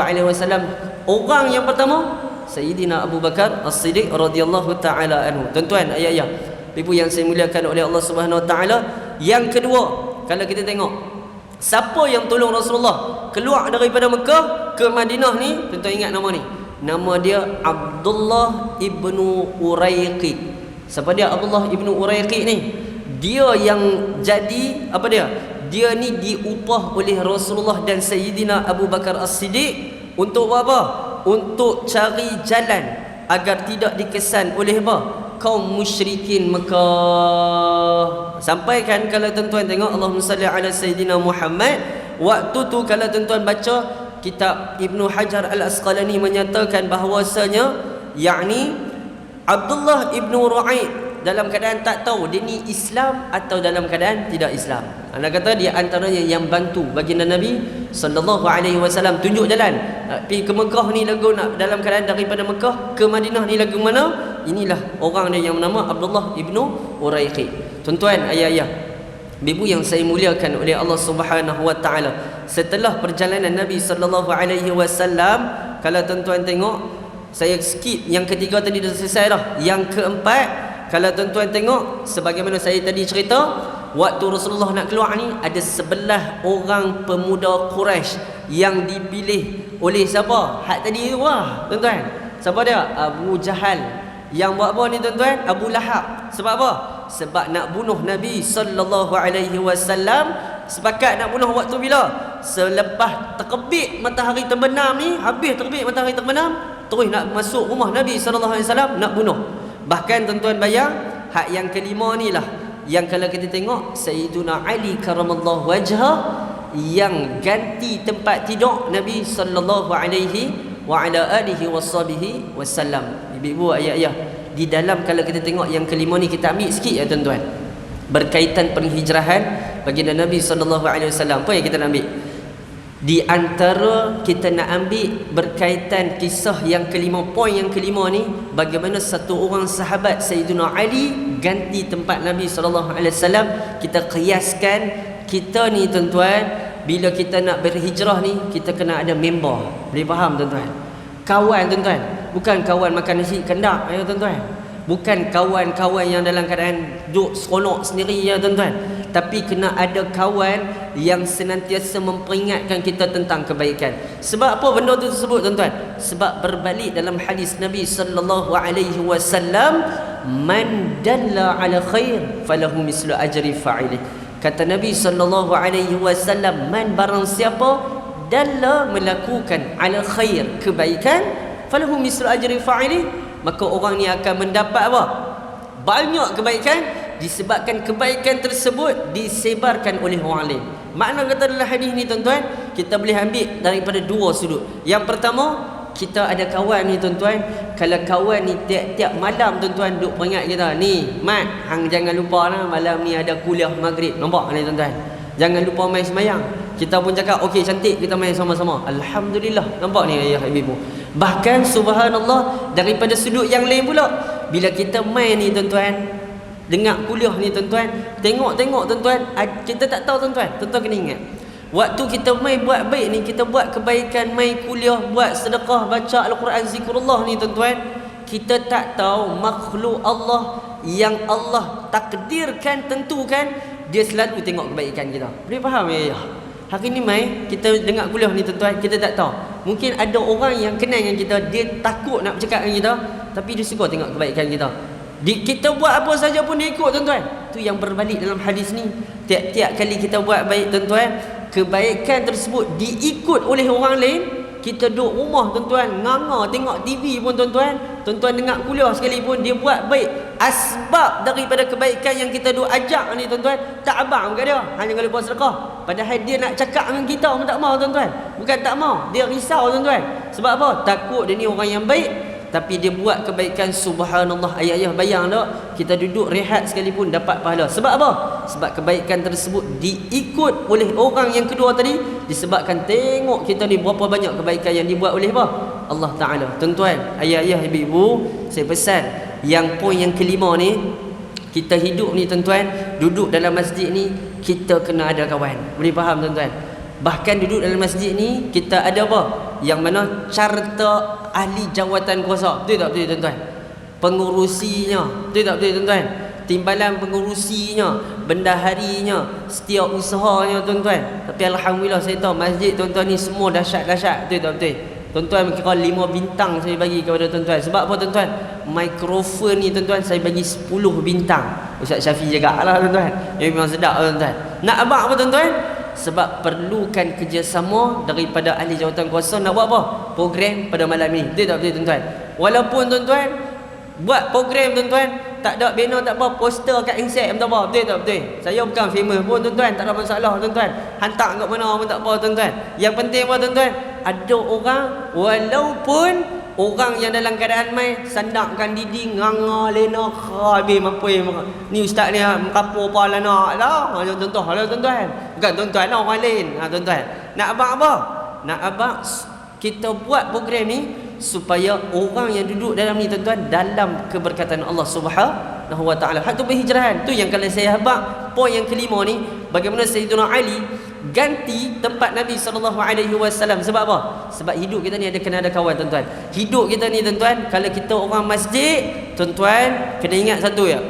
Orang yang pertama Sayyidina Abu Bakar As-Siddiq radhiyallahu taala anhu. Tuan-tuan, ayah-ayah, ibu yang saya muliakan oleh Allah Subhanahu wa taala, yang kedua, kalau kita tengok siapa yang tolong Rasulullah keluar daripada Mekah ke Madinah ni, tuan-tuan ingat nama ni. Nama dia Abdullah ibnu Uraiqi. Siapa dia Abdullah ibnu Uraiqi ni? Dia yang jadi apa dia? Dia ni diupah oleh Rasulullah dan Sayyidina Abu Bakar As-Siddiq untuk apa? Untuk cari jalan agar tidak dikesan oleh apa? Kaum musyrikin Mekah. Sampai kan kalau tuan-tuan tengok Allahumma salli ala Sayyidina Muhammad, waktu tu kalau tuan-tuan baca kitab Ibnu Hajar Al-Asqalani menyatakan bahawasanya yakni Abdullah ibnu Ru'aid dalam keadaan tak tahu dia ni Islam atau dalam keadaan tidak Islam. Anda kata dia antaranya yang bantu baginda Nabi SAW tunjuk jalan. Pergi ke Mekah ni lagu nak dalam keadaan daripada Mekah ke Madinah ni lagu mana? Inilah orang dia yang bernama Abdullah ibnu Uraiqi. Tuan-tuan, ayah-ayah, ibu yang saya muliakan oleh Allah Subhanahu wa taala, setelah perjalanan Nabi SAW, kalau tuan-tuan tengok, saya skip yang ketiga tadi dah selesai dah. Yang keempat, kalau tuan-tuan tengok, sebagaimana saya tadi cerita, waktu Rasulullah nak keluar ni ada 11 orang pemuda Quraisy yang dipilih oleh siapa? Hak tadi tu wah, tuan-tuan. Siapa dia? Abu Jahal. Yang buat apa ni tuan-tuan? Abu Lahab. Sebab apa? Sebab nak bunuh Nabi SAW. Sepakat nak bunuh waktu bila? Selepas terkebit matahari terbenam ni, habis terbit matahari terbenam, terus nak masuk rumah Nabi SAW nak bunuh. Bahkan tuan-tuan bayang, hak yang kelima ni lah yang kalau kita tengok Sayyiduna Ali karamallahu wajhah yang ganti tempat tidur Nabi sallallahu alaihi wa ala alihi washabihi wasallam. Ibu-ibu, ayah-ayah, di dalam kalau kita tengok yang kelima ni, kita ambil sikit ya tuan-tuan, berkaitan penghijrahan baginda Nabi sallallahu alaihi wasallam. Apa yang kita nak ambil? Di antara kita nak ambil berkaitan kisah yang kelima, poin yang kelima ni, bagaimana satu orang sahabat Sayyidina Ali ganti tempat Nabi SAW. Kita kiaskan kita ni tuan-tuan, bila kita nak berhijrah ni, kita kena ada member. Boleh faham tuan-tuan? Kawan tuan-tuan, bukan kawan makan nasi kandak ya tuan-tuan, bukan kawan-kawan yang dalam keadaan duduk seronok sendiri ya tuan-tuan, tapi kena ada kawan yang senantiasa memperingatkan kita tentang kebaikan. Sebab apa benda tu tersebut tuan-tuan? Sebab berbalik dalam hadis Nabi sallallahu alaihi wasallam, man dalla ala khair falahu mislu ajri fa'ilih. Kata Nabi sallallahu alaihi wasallam, man barang siapa dalla melakukan ala khair, kebaikan, falahu mislu ajri fa'ilih, maka orang ni akan mendapat apa? Banyak kebaikan, disebabkan kebaikan tersebut disebarkan oleh orang lain. Makna kata dalam hadis ni tuan-tuan, kita boleh ambil daripada dua sudut. Yang pertama, kita ada kawan ni tuan-tuan, kalau kawan ni tiap-tiap malam tuan-tuan duk peringat kita, ni Mat, hang jangan lupa lah malam ni ada kuliah maghrib. Nampak ni tuan-tuan? Jangan lupa main semayang. Kita pun cakap, okey cantik, kita main sama-sama. Alhamdulillah. Nampak ni ayah ibu. Bahkan subhanallah, daripada sudut yang lain pula, bila kita main ni tuan-tuan, dengar kuliah ni tuan-tuan, tengok-tengok tuan-tuan, kita tak tahu tuan-tuan. Tuan-tuan kena ingat, waktu kita main buat baik ni, kita buat kebaikan, main kuliah, buat sedekah, baca Al-Quran, zikrullah ni tuan-tuan, kita tak tahu makhluk Allah yang Allah takdirkan, tentukan, dia selalu tengok kebaikan kita. Boleh faham ya? Hari ni mai kita dengar kuliah ni tuan-tuan, kita tak tahu, mungkin ada orang yang kenal dengan kita, dia takut nak bercakap dengan kita, tapi dia suka tengok kebaikan kita. Kita buat apa saja pun dia ikut tuan-tuan. Tu yang berbalik dalam hadis ni. Tiap-tiap kali kita buat baik tuan-tuan, kebaikan tersebut diikut oleh orang lain. Kita duduk rumah tuan-tuan, nganga tengok TV pun tuan-tuan, tuan-tuan dengar kuliah sekalipun, dia buat baik. Asbab daripada kebaikan yang kita duk ajak ni tuan-tuan, tak abang bukan dia, hanya kalau buat sedekah. Padahal dia nak cakap dengan kita pun tak mau tuan-tuan. Bukan tak mau, dia risau tuan-tuan. Sebab apa? Takut dia ni orang yang baik, tapi dia buat kebaikan. Subhanallah, ayah-ayah bayang tak, kita duduk rehat sekalipun dapat pahala. Sebab apa? Sebab kebaikan tersebut diikut oleh orang yang kedua tadi, disebabkan tengok kita ni berapa banyak kebaikan yang dibuat oleh apa? Allah Ta'ala. Tuan-tuan, ayah-ayah, ibu-ibu, saya pesan yang poin yang kelima ni, kita hidup ni tuan-tuan, duduk dalam masjid ni, kita kena ada kawan. Boleh faham tuan-tuan? Bahkan duduk dalam masjid ni, kita ada apa? Yang mana carta ahli jawatan kuasa. Betul tak betul tuan-tuan? Pengurusinya. Betul tak betul tuan-tuan? Timbalan pengurusinya, bendaharinya, setiap usahanya tuan-tuan. Tapi alhamdulillah saya tahu masjid tuan-tuan ni semua dahsyat-dahsyat. Betul tak betul? Tuan-tuan kira 5 bintang saya bagi kepada tuan-tuan. Sebab apa tuan-tuan? Mikrofon ni tuan-tuan saya bagi 10 bintang. Ustaz Syafi jagalah tuan-tuan. Yang memang sedap tuan-tuan. Nak abang apa tuan-tuan? Sebab perlukan kerjasama daripada ahli jawatan kuasa nak buat apa? Program pada malam ni. Betul tak betul tuan-tuan? Walaupun tuan-tuan buat program tuan-tuan, tak ada banner tak apa, poster kat insert tak apa. Betul tak betul? Saya bukan famous pun tuan-tuan, tak ada masalah tuan-tuan. Hantar kat mana pun tak apa tuan-tuan. Yang penting apa tuan-tuan? Ada orang, walaupun orang yang dalam keadaan mai sandakkan dinding nganga lena habis apa yang ni ustaz ni kapur pala nak lah. Contoh lah tuan-tuan. Bukan tuan-tuan lah, orang lain. Tuan-tuan. Nak abang apa? Nak abang kita buat program ni supaya orang yang duduk dalam ni tuan-tuan dalam keberkatan Allah Subhanahu wa taala. Hak tu berhijrahan. Tu yang kalau saya habaq poin yang kelima ni, bagaimana Sayyidina Ali ganti tempat Nabi SAW. Sebab apa? Sebab hidup kita ni kena ada kawan tuan-tuan. Hidup kita ni tuan-tuan, kalau kita orang masjid tuan-tuan, kena ingat satu ya.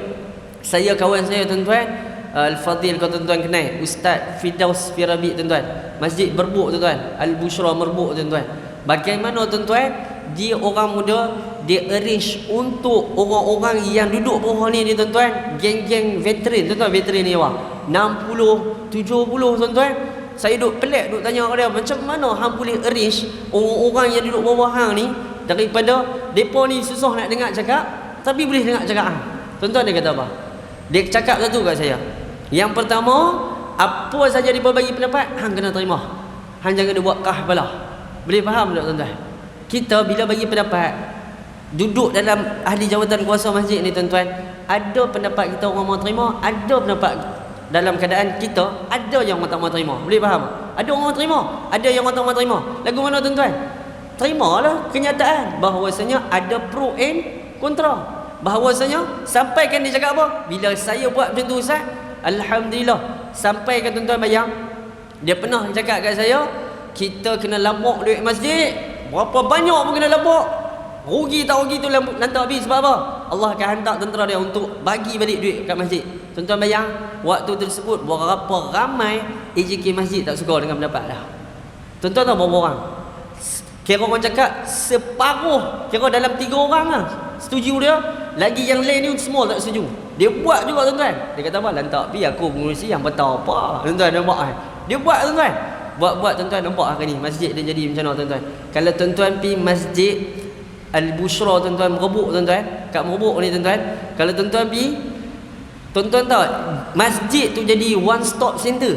Saya kawan saya tuan-tuan, Al-Fadhil kalau tuan-tuan kenal, Ustaz Firdaus Firabi tuan-tuan. Masjid Merbuk tuan-tuan, Al-Bushra Merbuk tuan-tuan. Bagaimana tuan-tuan, dia orang muda, dia arrange untuk orang-orang yang duduk bawah ni tuan-tuan, geng-geng veteran tuan-tuan. Veteran ni apa? 60, 70 tuan-tuan. Saya duduk pelik, duduk tanya kat dia, macam mana hang boleh arrange orang-orang yang duduk bawah hang ni, daripada depa ni susah nak dengar cakap, tapi boleh dengar cakap hang. Tuan-tuan dia kata apa? Dia cakap satu kat saya. Yang pertama, apa saja dia bagi pendapat, hang kena terima. Hang jangan dia buat kah kepala. Boleh faham tak tuan-tuan? Kita bila bagi pendapat, duduk dalam ahli jawatan kuasa masjid ni tuan-tuan, ada pendapat kita orang mau terima, ada pendapat dalam keadaan kita ada yang orang tak mau terima. Boleh faham? Ada orang mau terima, ada yang orang tak mau terima. Lagu mana tuan-tuan? Terimalah kenyataan bahawasanya ada pro and kontra. Bahawasanya sampaikan dia cakap apa? Bila saya buat macam tu Ustaz, alhamdulillah, sampaikan tuan-tuan bayang, dia pernah cakap kat saya, kita kena labak duit masjid, berapa banyak pun kena labak. Rugi tak rugi tu lantak habis. Sebab apa? Allah akan hantar tentera dia untuk bagi balik duit kat masjid. Tuan-tuan bayang, waktu tersebut berapa ramai AJK masjid tak suka dengan pendapat dah. Tuan-tuan tahu berapa orang? Kira orang cakap separuh, kira dalam 3 orang lah setuju dia, lagi yang lain ni semua tak setuju. Dia buat juga tuan-tuan. Dia kata apa? Lantak pi aku pengurusi yang betul apa? Tuan-tuan nampak kan? Dia buat tuan-tuan. Buat-buat tuan-tuan, nampak hari ni masjid dia jadi macam mana tuan-tuan? Kalau tuan-tuan pi masjid Al-Bushra tuan-tuan, Merbuk tuan-tuan, kat Merbuk ni tuan-tuan, kalau tuan-tuan pi, tuan-tuan tahu masjid tu jadi one stop center.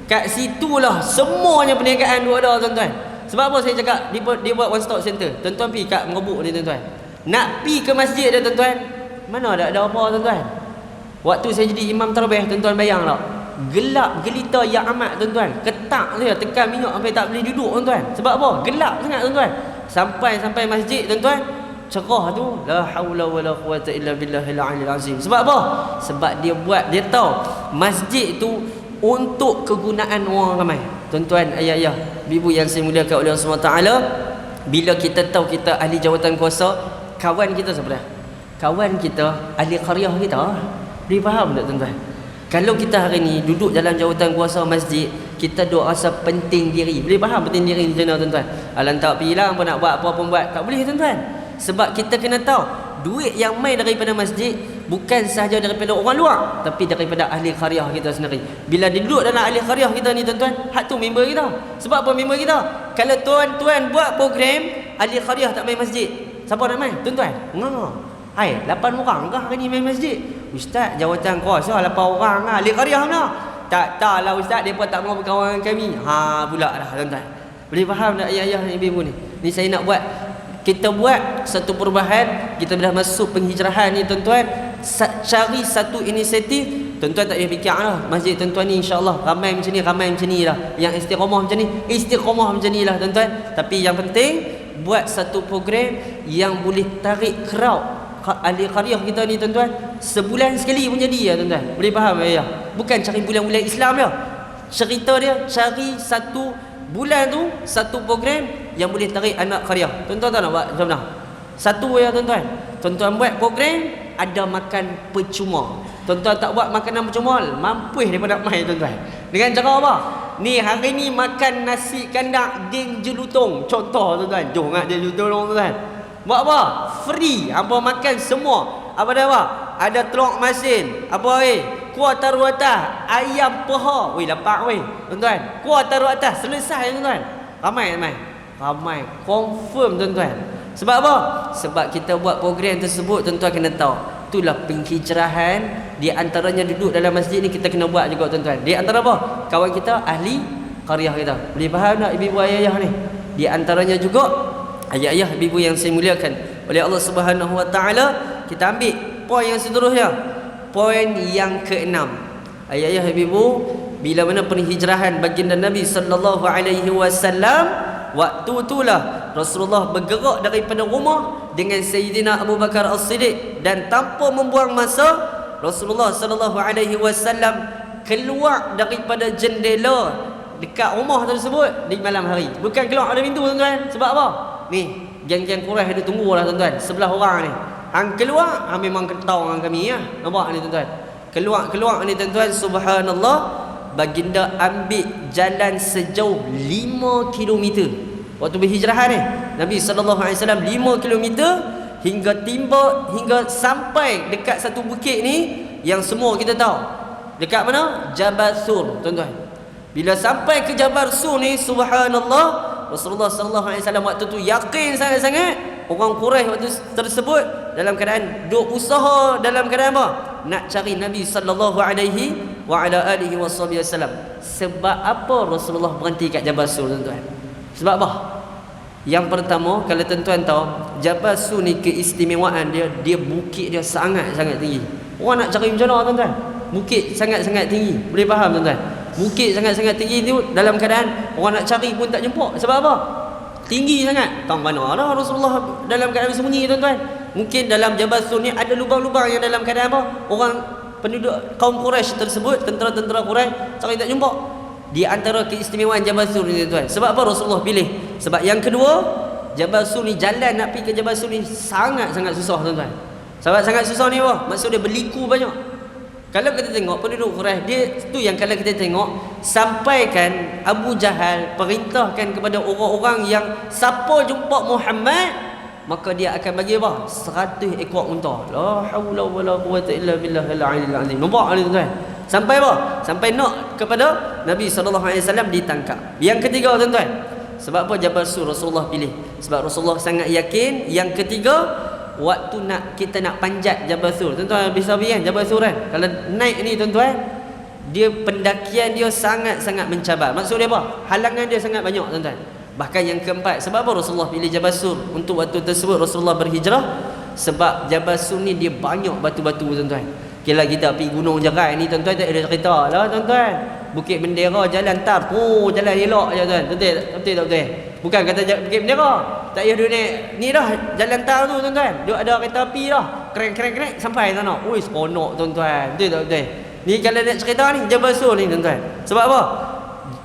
Kat situlah semuanya perniagaan dua ada tuan-tuan. Sebab apa saya cakap dia buat one stop center? Tuan-tuan pi kat Merbuk ni tuan-tuan, nak pi ke masjid dia tuan-tuan, mana ada apa tuan-tuan. Waktu saya jadi imam tarawih tuan-tuan bayang tak? Gelap gelita yang amat tuan-tuan. Ketak dia tekan minyak sampai tak boleh duduk tuan-tuan. Sebab apa? Gelap sangat tuan-tuan. Sampai masjid tuan-tuan, cerah tu, la haula wala quwata illa billahil aliyil azim. Sebab apa? Sebab dia buat, dia tahu masjid tu untuk kegunaan orang ramai. Tuan-tuan, ayah-ayah, ibu yang saya muliakan oleh Allah SWT, bila kita tahu kita ahli jawatan kuasa, kawan kita siapa dah? Kawan kita ahli qaryah kita. Dia faham tak tuan-tuan? Kalau kita hari ni duduk dalam jawatan kuasa masjid, kita duk rasa penting diri. Boleh faham penting diri macam mana tuan-tuan? Alang tak pergi lah, apa nak buat apa pun buat. Tak boleh tuan-tuan. Sebab kita kena tahu duit yang mai daripada masjid bukan sahaja daripada orang luar, tapi daripada ahli qaryah kita sendiri. Bila dia duduk dalam ahli qaryah kita ni tuan-tuan, hak tu member kita. Sebab apa member kita? Kalau tuan-tuan buat program ahli qaryah tak main masjid, siapa nak main? Tuan-tuan? Hai, 8 orang kah hari ni main masjid? Ustaz, jawatan kuasa 8 orang lah. Ahli qaryah mana? Tak lah ustaz, depa tak mau berkawan dengan kami. Pula dah tuan-tuan. Boleh faham tak ayah-ayah ibu-ibu ni? Ni saya nak buat, kita buat satu perubahan. Kita dah masuk penghijrahan ni tuan-tuan. Cari satu inisiatif. Tuan-tuan tak payah fikir lah, masjid tuan-tuan ni insya-Allah ramai macam ni lah. Yang istiqamah macam ni lah tuan-tuan. Tapi yang penting buat satu program yang boleh tarik crowd ahli qaryah kita ni tuan-tuan. Sebulan sekali pun jadi ya tuan-tuan. Boleh faham ya? Bukan cari bulan-bulan Islam dia. Cerita dia cari satu bulan tu satu program yang boleh tarik anak qaryah. Tuan-tuan tak nak buat macam mana? Satu ya tuan-tuan. Tuan-tuan buat program ada makan percuma. Tuan-tuan tak buat makanan percuma, mampus daripada nak main tuan-tuan. Dengan cara apa? Ni hari ni makan nasi kandang ding jelutong. Contoh tuan-tuan. Jom ngak ding jelutong tuan-tuan. Buat apa? Free. Apa makan semua. Apa dah apa? Ada telur masin. Apa kuah taruh atas, ayam paha. Lapak tuan-tuan. Kuah taruh atas, selesai tuan-tuan. Ramai. Confirm tuan-tuan. Sebab apa? Sebab kita buat program tersebut, tuan-tuan kena tahu. Itulah penghijrahan. Di antaranya duduk dalam masjid ni kita kena buat juga tuan-tuan. Di antara apa? Kawan kita ahli qaryah kita. Boleh faham tak ibu-ibu ayah-ayah ni? Di antaranya juga ayah-ayah ibu-ibu yang saya muliakan oleh Allah Subhanahu Wa Taala, kita ambil poin yang seterusnya. Poin yang ke-6. Ayah-ayah ibu-ibu, bila mana penghijrahan baginda Nabi sallallahu alaihi wasallam, waktu itulah Rasulullah bergerak daripada rumah dengan Sayyidina Abu Bakar As-Siddiq, dan tanpa membuang masa Rasulullah sallallahu alaihi wasallam keluar daripada jendela dekat rumah tersebut di malam hari. Bukan keluar dari pintu tuan-tuan. Sebab apa? Ni geng-geng Quraisy ada tunggu lah tuan-tuan. 11 orang ni. Hang keluar, memang ketahu dengan kami ya. Nampak ni tuan-tuan. Keluar ni tuan-tuan, subhanallah, baginda ambil jalan sejauh 5 km. Waktu berhijrah ni, Nabi sallallahu alaihi wasallam 5 km hingga sampai dekat satu bukit ni yang semua kita tahu. Dekat mana? Jabal Sur, tuan-tuan. Bila sampai ke Jabal Sur ni, subhanallah, Rasulullah sallallahu alaihi wasallam waktu tu yakin sangat-sangat. Orang Quraisy waktu tersebut dalam keadaan duk usaha, dalam keadaan apa? Nak cari Nabi sallallahu alaihi wa ala alihi wasallam. Sebab apa Rasulullah berhenti kat Jabal Sur tuan-tuan? Sebab apa? Yang pertama, kalau tuan-tuan tahu, Jabal Sur ni keistimewaan dia bukit dia sangat-sangat tinggi. Orang nak cari macam mana tuan-tuan? Bukit sangat-sangat tinggi. Boleh faham tuan-tuan? Bukit sangat-sangat tinggi tu dalam keadaan orang nak cari pun tak jumpa. Sebab apa? Tinggi sangat. Tahu mana dah Rasulullah dalam keadaan sembunyi tuan-tuan. Mungkin dalam Jabal Sur ni ada lubang-lubang yang dalam keadaan apa? Orang penduduk kaum Quraisy tersebut, tentera-tentera Quraisy cari tak jumpa. Di antara keistimewaan Jabal Sur ni tuan. Sebab apa Rasulullah pilih? Sebab yang kedua, Jabal Sur ni, jalan nak pergi ke Jabal Sur ni sangat-sangat susah tuan-tuan. Sebab sangat susah ni apa? Maksud dia berliku banyak. Kalau kita tengok penduduk Quraisy, dia tu yang kalau kita tengok, sampaikan Abu Jahal perintahkan kepada orang-orang yang siapa jumpa Muhammad, maka dia akan bagi apa? 100 ekor unta. La haula wala quwwata illa billahil aliyil azim. Nampak ni tuan-tuan? Sampai apa? Sampai nak kepada Nabi sallallahu alaihi wasallam ditangkap. Yang ketiga tuan-tuan, sebab apa Jabal Sur Rasulullah pilih? Sebab Rasulullah sangat yakin. Yang ketiga, waktu kita nak panjat Jabal Sur, tuan-tuan bisa bayang Jabal Sur kan? Kalau naik ni tuan-tuan, dia pendakian dia sangat-sangat mencabar. Maksud dia apa? Halangan dia sangat banyak tuan-tuan. Bahkan yang keempat, sebab apa Rasulullah pilih Jabal Sur untuk waktu tersebut Rasulullah berhijrah? Sebab Jabal Sur ni dia banyak batu-batu tuan-tuan. Kira kita pergi Gunung Jerai ni tuan-tuan, tak ada cerita lah tuan-tuan. Bukit Bendera jalan tar, jalan elok je tuan. Betul. Bukan kata Bukit Bendera, tak payah duduk naik ni dah jalan tar tu tuan-tuan. Duk ada kereta api dah. Kreng sampai sana. Ui, seronok tuan-tuan. Betul. Ni kalau nak cerita ni Jabal Sur ni tuan-tuan. Sebab apa?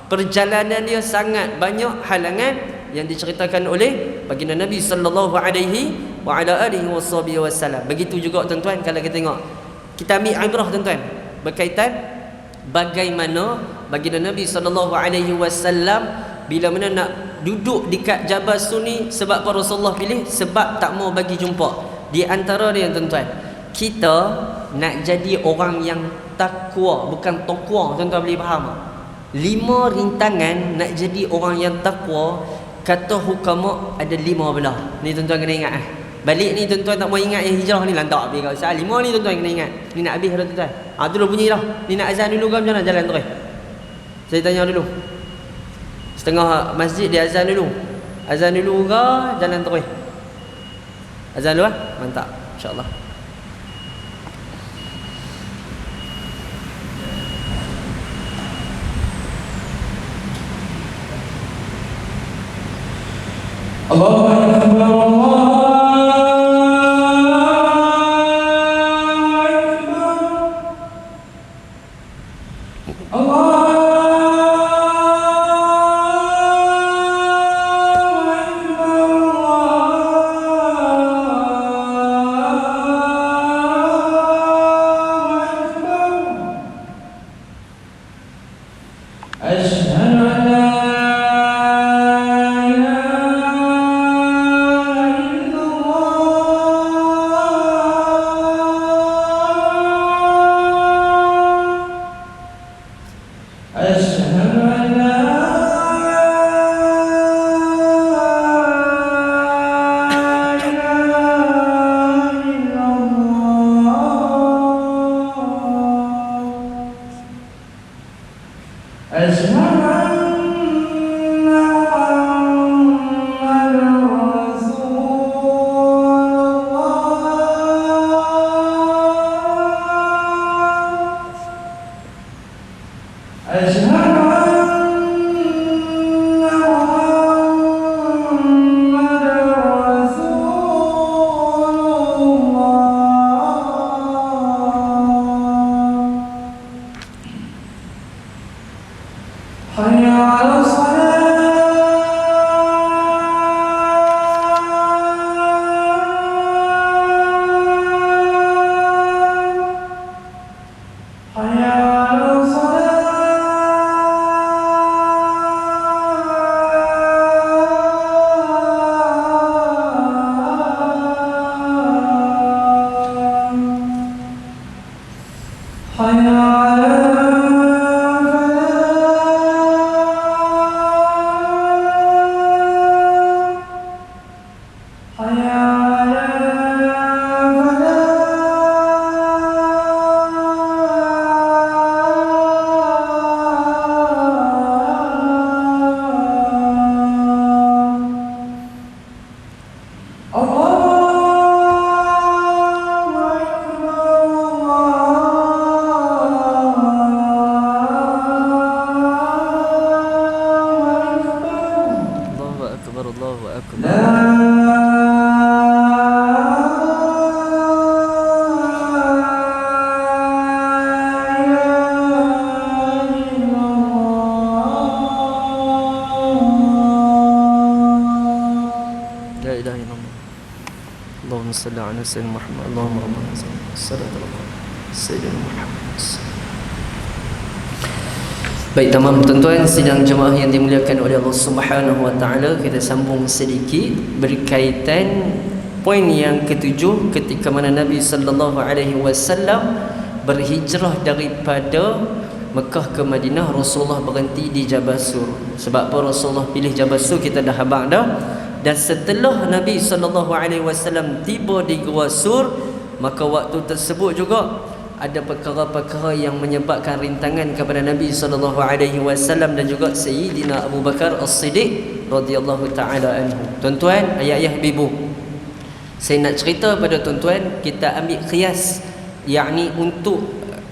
Perjalanan dia sangat banyak halangan yang diceritakan oleh baginda Nabi sallallahu alaihi wa ala alihi wasallam. Begitu juga tuan-tuan kalau kita tengok, kita ambil ibrah tuan-tuan berkaitan bagaimana baginda Nabi sallallahu alaihi wasallam bila mana nak duduk dekat Jabal Sur ni. Sebab apa Rasulullah pilih? Sebab tak mau bagi jumpa. Di antara dia tuan-tuan, kita nak jadi orang yang takwa, bukan taqwa. Tuan-tuan boleh faham tak? 5 rintangan nak jadi orang yang takwa. Kata hukama ada 15. Ni tuan-tuan kena ingat. Balik ni tuan-tuan tak mau ingat yang hijrah ni lantak habis kau. Soal 5 ni tuan-tuan kena ingat. Ni nak habis dah tuan-tuan. Tu dah bunyi dah. Ni nak azan dulu ke macam mana? Jalan terus. Saya tanya dulu. Setengah masjid dia azan dulu. Azan dulu ke jalan terus? Azan dulu mantap. InsyaAllah. Allahu Akbar, salli ala sayyidina Muhammad. Allahumma rabbana sallallahu alaihi sayyidina Muhammad. Baik, tamam tuan-tuan sidang jemaah yang dimuliakan oleh Allah Subhanahu wa taala, kita sambung sedikit berkaitan poin yang ketujuh, ketika mana Nabi sallallahu alaihi wasallam berhijrah daripada Mekah ke Madinah. Rasulullah berhenti di Jabal Sur. Sebab apa Rasulullah pilih Jabal Sur kita dah habaq dah. Dan setelah Nabi SAW tiba di Gua Sur, maka waktu tersebut juga ada perkara-perkara yang menyebabkan rintangan kepada Nabi SAW dan juga Sayyidina Abu Bakar As-Siddiq radhiyallahu ta'ala anhu. Tuan-tuan, ayah-ayah, ibu, saya nak cerita pada tuan-tuan, kita ambil qiyas, yakni untuk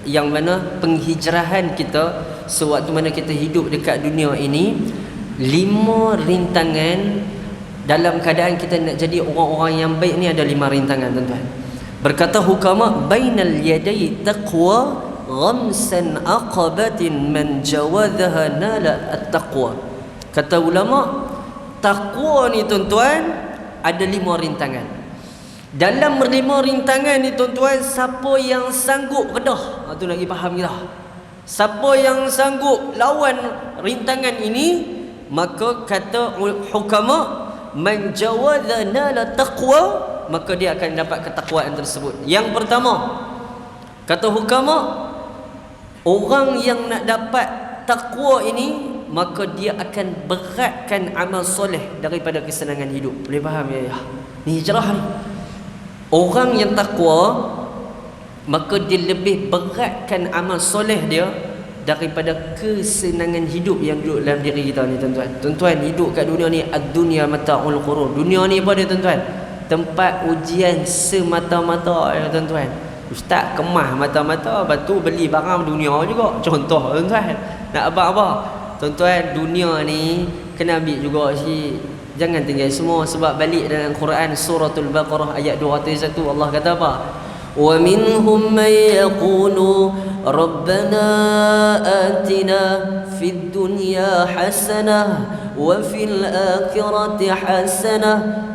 yang mana penghijrahan kita sewaktu mana kita hidup dekat dunia ini, 5 rintangan dalam keadaan kita nak jadi orang-orang yang baik ni. Ada 5 rintangan tuan-tuan. Berkata hukama, bainal yadai taqwa ghamsan aqabatin man jawadhaha nala at-taqwa. Kata ulama, takwa ni tuan-tuan ada 5 rintangan. Dalam 5 rintangan ni tuan-tuan, siapa yang sanggup redah, tu lagi faham kita. Siapa yang sanggup lawan rintangan ini, maka kata hukama, man jawadha nala taqwa maka dia akan dapat ketakwaan tersebut. Yang pertama, kata hukama, orang yang nak dapat takwa ini, maka dia akan beratkan amal soleh daripada kesenangan hidup. Boleh faham ya? Ni hijrah ni. Orang yang takwa, maka dia lebih beratkan amal soleh dia daripada kesenangan hidup yang duduk dalam diri kita ni, tuan-tuan. Tuan-tuan, hidup kat dunia ni, ad-dunya mata'ul ghurur. Dunia ni apa dia, tuan-tuan? Tempat ujian semata-mata ya, tuan-tuan. Ustaz kemah mata-mata, lepas tu beli barang dunia juga. Contoh, tuan-tuan. Nak apa-apa? Tuan-tuan, dunia ni kena ambil juga si. Jangan tinggal semua. Sebab balik dalam Quran Suratul Baqarah ayat 201, Allah kata apa? وَمِنْهُمْ مَنْ يَقُولُ رَبَّنَا آتِنَا فِي الدُّنْيَا حَسَنَةً وَفِي الْآخِرَةِ حَسَنَةً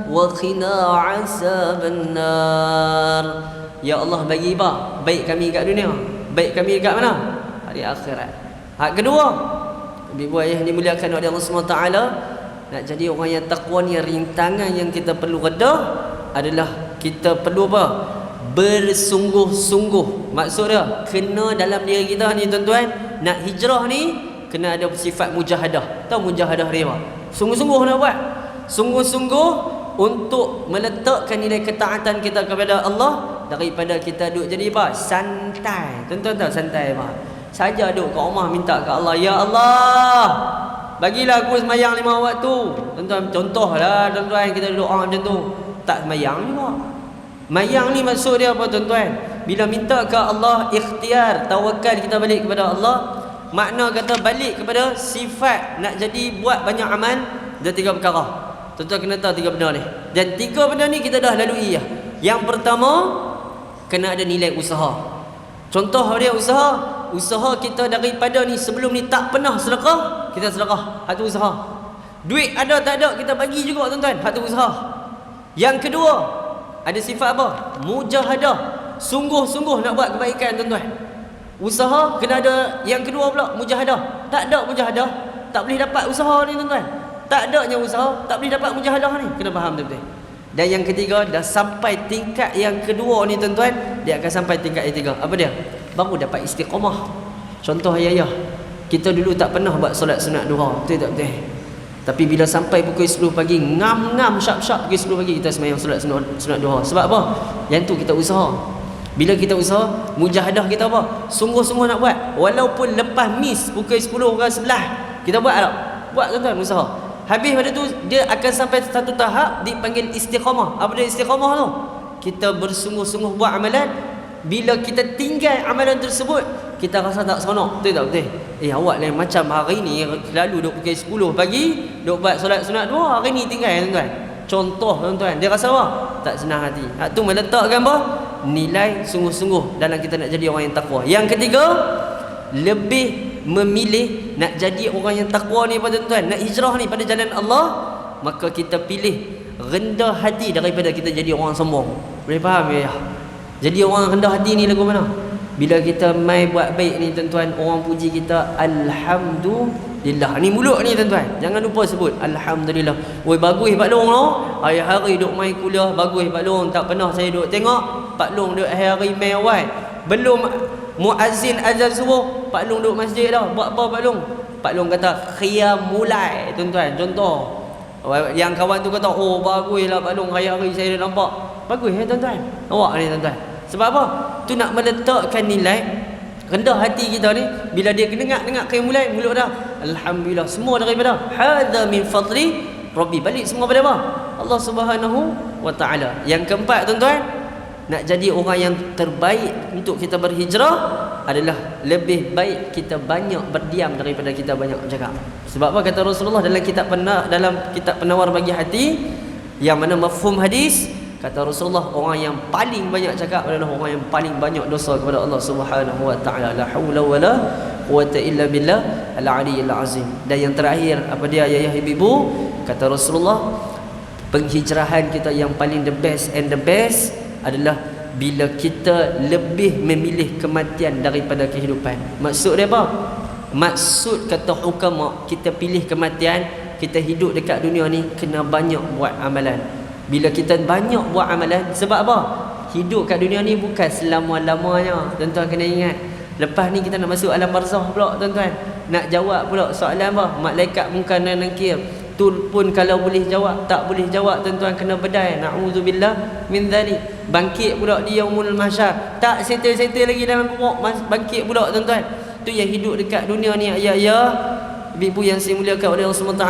وَقِنَا عَذَابَ النَّارِ. Ya Allah, bagi baik kami kat dunia, baik kami kat mana? Hari akhirat. Hak kedua, ibu ayah dimuliakan oleh Allah SWT, nak jadi orang yang takwa ni, rintangan yang kita perlu reda adalah kita perlu apa? Bersungguh-sungguh. Maksud dia, kena dalam diri kita ni, tuan-tuan, nak hijrah ni kena ada sifat mujahadah. Tahu mujahadah dia apa? Sungguh-sungguh nak buat. Sungguh-sungguh untuk meletakkan nilai ketaatan kita kepada Allah, daripada kita duduk jadi apa? Santai. Tuan-tuan tahu santai apa? Saja duduk kat rumah minta ke Allah, ya Allah, bagilah aku semayang 5 waktu. Tuan-tuan, contohlah tuan-tuan, kita duduk macam tu, tak semayang juga. Mayang ni maksud dia apa, tuan-tuan? Bila minta ke Allah, ikhtiar, tawakal kita balik kepada Allah. Makna kata balik kepada sifat nak jadi buat banyak amal. Ada 3 perkara. Tuan-tuan kena tahu 3 benda ni. Dan 3 benda ni kita dah lalui ya. Yang pertama, kena ada nilai usaha. Contoh dia usaha. Usaha kita daripada ni, sebelum ni tak pernah sedekah, kita sedekah. Hak tu usaha. Duit ada tak ada, kita bagi juga, tuan-tuan. Hak tu usaha. Yang kedua, ada sifat apa? Mujahadah. Sungguh-sungguh nak buat kebaikan, tuan-tuan. Usaha kena ada. Yang kedua pula, mujahadah. Tak ada mujahadah, tak boleh dapat usaha ni, tuan-tuan. Tak adanya usaha, tak boleh dapat mujahadah ni. Kena faham betul-betul. Dan yang ketiga, dah sampai tingkat yang kedua ni, tuan-tuan, dia akan sampai tingkat yang ketiga. Apa dia? Baru dapat istiqamah. Contoh ayah, kita dulu tak pernah buat solat sunat duha, betul tak betul? Tapi bila sampai pukul 10 pagi, ngam-ngam syap-syap pukul 10 pagi kita sembahyang solat sunat duha. Sebab apa? Yang tu kita usaha. Bila kita usaha, mujahadah kita apa? Sungguh-sungguh nak buat. Walaupun lepas miss pukul 10 ke 11, kita buat tak? Buat, tuan-tuan, usaha. Habis pada tu dia akan sampai satu tahap dipanggil istiqamah. Apa dia istiqamah tu? Kita bersungguh-sungguh buat amalan. Bila kita tinggal amalan tersebut, kita rasa tak seronok. Betul tak betul? Awak lain macam hari ni lalu duk pukul 10 pagi duk buat solat sunat duha, hari ni tinggal, tuan-tuan. Contoh, tuan-tuan, dia rasa apa? Tak senang hati. Hak tu meletakkan apa? Nilai sungguh-sungguh dalam kita nak jadi orang yang takwa. Yang ketiga, lebih memilih nak jadi orang yang takwa ni, tuan-tuan, nak hijrah ni pada jalan Allah, maka kita pilih rendah hati daripada kita jadi orang sombong. Boleh faham ya? Jadi orang rendah hati ni lagu mana? Bila kita mai buat baik ni, tuan-tuan, orang puji kita, alhamdulillah. Ni mulut ni, tuan-tuan, jangan lupa sebut alhamdulillah. Oi, bagus Pak Long lo. Hari-hari duk mai kuliah, bagus Pak Long. Tak pernah saya duk tengok Pak Long duk hari mai awal. Belum muazzin azan subuh, Pak Long duk masjid dah. Buat apa Pak Long? Pak Long kata khiyam mulai, tuan-tuan. Contoh, yang kawan tu kata, oh baguslah Pak Long, hari-hari saya dah nampak. Bagus ya, tuan-tuan. Awak ni, tuan-tuan. Sebab apa? Tu nak meletakkan nilai rendah hati kita ni. Bila dia dengar khiyam mulai, mulut dah alhamdulillah. Semua daripada hadza min fadli Rabbi. Balik semua pada apa? Allah Subhanahu wa taala. Yang keempat, tuan-tuan, nak jadi orang yang terbaik untuk kita berhijrah adalah lebih baik kita banyak berdiam daripada kita banyak bercakap. Sebab apa kata Rasulullah dalam kitab Penawar Bagi Hati, yang mana mafhum hadis, kata Rasulullah, orang yang paling banyak cakap adalah orang yang paling banyak dosa kepada Allah Subhanahu wa taala. La haula wala quwwata illa billah al-aliyyil azim. Dan yang terakhir, apa dia ayah ibu, kata Rasulullah, penghijrahan kita yang paling the best and the best adalah bila kita lebih memilih kematian daripada kehidupan. Maksud dia apa? Maksud kata hukama, kita pilih kematian, kita hidup dekat dunia ni kena banyak buat amalan. Bila kita banyak buat amalan, sebab apa? Hidup kat dunia ni bukan selama-lamanya. Tuan-tuan kena ingat. Lepas ni kita nak masuk alam barzah pula tuan-tuan. Nak jawab pula soalan apa? Malaikat Munkar dan Nakir. Tu pun kalau boleh jawab, tak boleh jawab tuan-tuan kena bedai. Na'udzubillah min dzalik. Bangkit pula di yaumul mahsyar. Tak settle-settle lagi dalam kubur, bangkit pula tuan-tuan. Tu yang hidup dekat dunia ni ayah-ayah, ibu yang saya muliakan oleh Allah SWT,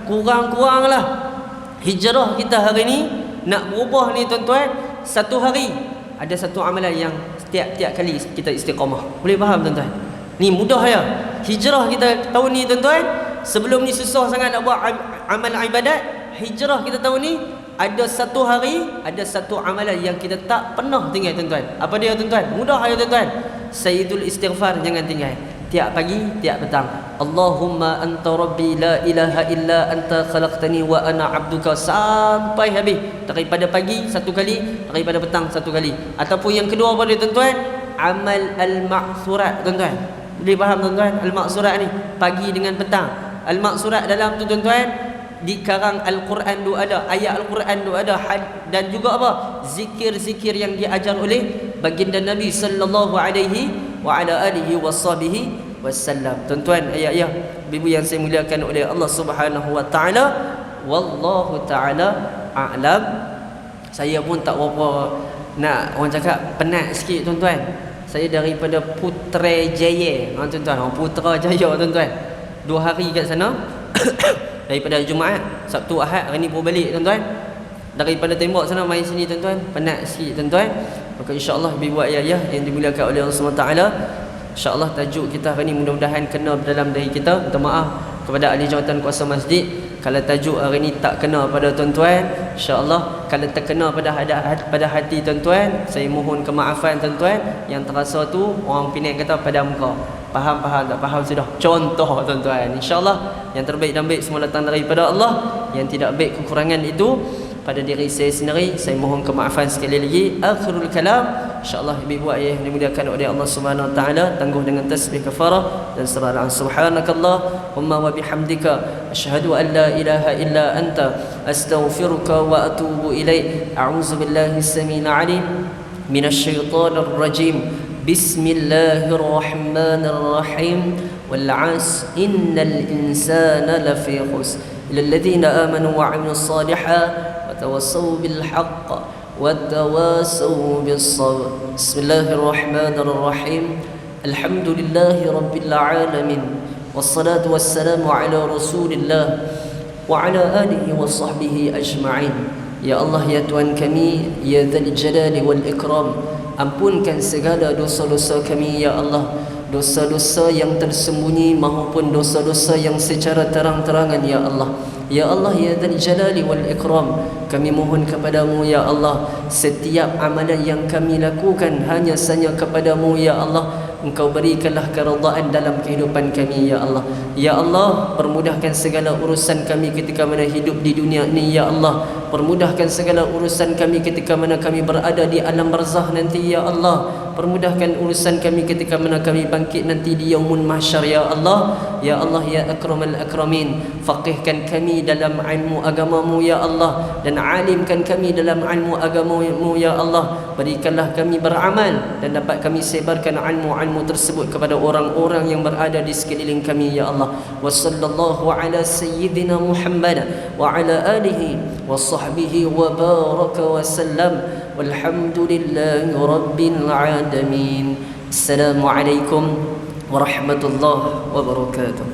kurang-kuranglah hijrah kita hari ni nak berubah ni tuan-tuan. Satu hari ada satu amalan yang tiap-tiap kali kita istiqamah. Boleh faham tuan-tuan? Ni mudah ya. Hijrah kita tahun ni tuan-tuan. Sebelum ni susah sangat nak buat amal ibadat. Hijrah kita tahun ni ada satu hari, ada satu amalan yang kita tak pernah tinggal tuan-tuan. Apa dia tuan-tuan? Mudah ya tuan-tuan. Sayyidul istighfar jangan tinggal. Tiap pagi, tiap petang. Allahumma anta rabbi la ilaha illa anta khalaqtani wa ana abduka, sampai habis. Daripada pagi satu kali, daripada petang satu kali. Ataupun yang kedua apa dia tuan-tuan? Amal al-ma'surat tuan-tuan. Boleh faham tuan-tuan? Al-ma'surat ni pagi dengan petang. Al-ma'surat dalam tu tuan-tuan, di karang Al-Quran tu ada, ayat Al-Quran tu ada, dan juga apa? Zikir-zikir yang diajar oleh baginda Nabi sallallahu alaihi wa ala alihi washabihi wasallam. Tuan-tuan, ayah-ayah, ibu yang saya muliakan oleh Allah Subhanahu wa taala, wallahu taala a'lam. Saya pun tak berapa nak orang cakap penat sikit tuan-tuan. Saya daripada Putrajaya, tuan-tuan, Putrajaya tuan-tuan. 2 hari kat sana. Daripada Jumaat, Sabtu, Ahad, hari ni baru balik tuan-tuan. Daripada tembok sana main sini tuan-tuan, penat sikit tuan-tuan. Maka insya-Allah ibu ayah yang dimuliakan oleh Allah SWT, insya-Allah tajuk kita hari ni mudah-mudahan kena dalam diri kita. Minta maaf kepada ahli jawatan kuasa masjid kalau tajuk hari ni tak kena pada tuan-tuan. Insya-Allah kalau terkena pada hati tuan-tuan, saya mohon kemaafan tuan-tuan. Yang terasa tu orang Penang kata pada muka. Faham tak faham sudah. Contoh tuan-tuan. Insya-Allah yang terbaik dan baik semua datang daripada Allah. Yang tidak baik kekurangan itu pada diri saya sendiri. Saya mohon kemaafan sekali lagi. Akhirul kalam, insya-Allah ibu ayah yang dimuliakan oleh Allah Subhanahu wa taala, tangguh dengan tasbih kafarah dan serah subhanakallahumma wa bihamdika asyhadu an la ilaha illa anta astaghfiruka wa atubu ilaik. A'udzu billahi as-sami'il 'alim minasy syaithanir rajim. Bismillahirrahmanirrahim. Wal 'asr innal insana lafi khusr illa alladhina amanu wa 'amilus shalihat وتواصوا بالحق وتواصوا بالصبر. بسم الله الرحمن الرحيم. الحمد لله رب العالمين والصلاة والسلام على رسول الله وعلى آله وصحبه أجمعين. Ya Allah, ya Tuhan kami, ya Dzal Jalali wal Ikram, ampunkan segala dosa-dosa kami ya Allah, dosa-dosa yang tersembunyi maupun dosa-dosa yang secara terang-terangan ya Allah. Ya Allah, ya Dzal Jalali wal Ikram, kami mohon kepadamu ya Allah, setiap amalan yang kami lakukan hanya sahaja kepadamu ya Allah. Engkau berikanlah keridaan dalam kehidupan kami ya Allah. Ya Allah, permudahkan segala urusan kami ketika mana hidup di dunia ini ya Allah. Permudahkan segala urusan kami ketika mana kami berada di alam barzah nanti ya Allah. Permudahkan urusan kami ketika mana kami bangkit nanti di yaumul mahsyar ya Allah. Ya Allah, ya akramal akramin, faqihkan kami dalam ilmu agamamu ya Allah, dan alimkan kami dalam ilmu agamamu ya Allah. Berikanlah kami beramal dan dapat kami sebarkan ilmu-ilmu tersebut kepada orang-orang yang berada di sekeliling kami ya Allah. Wa sallallahu ala sayyidina Muhammad wa ala alihi wa sahbihi wa baraka wa sallam. Walhamdulillahi rabbil alamin. Assalamualaikum warahmatullahi wabarakatuh.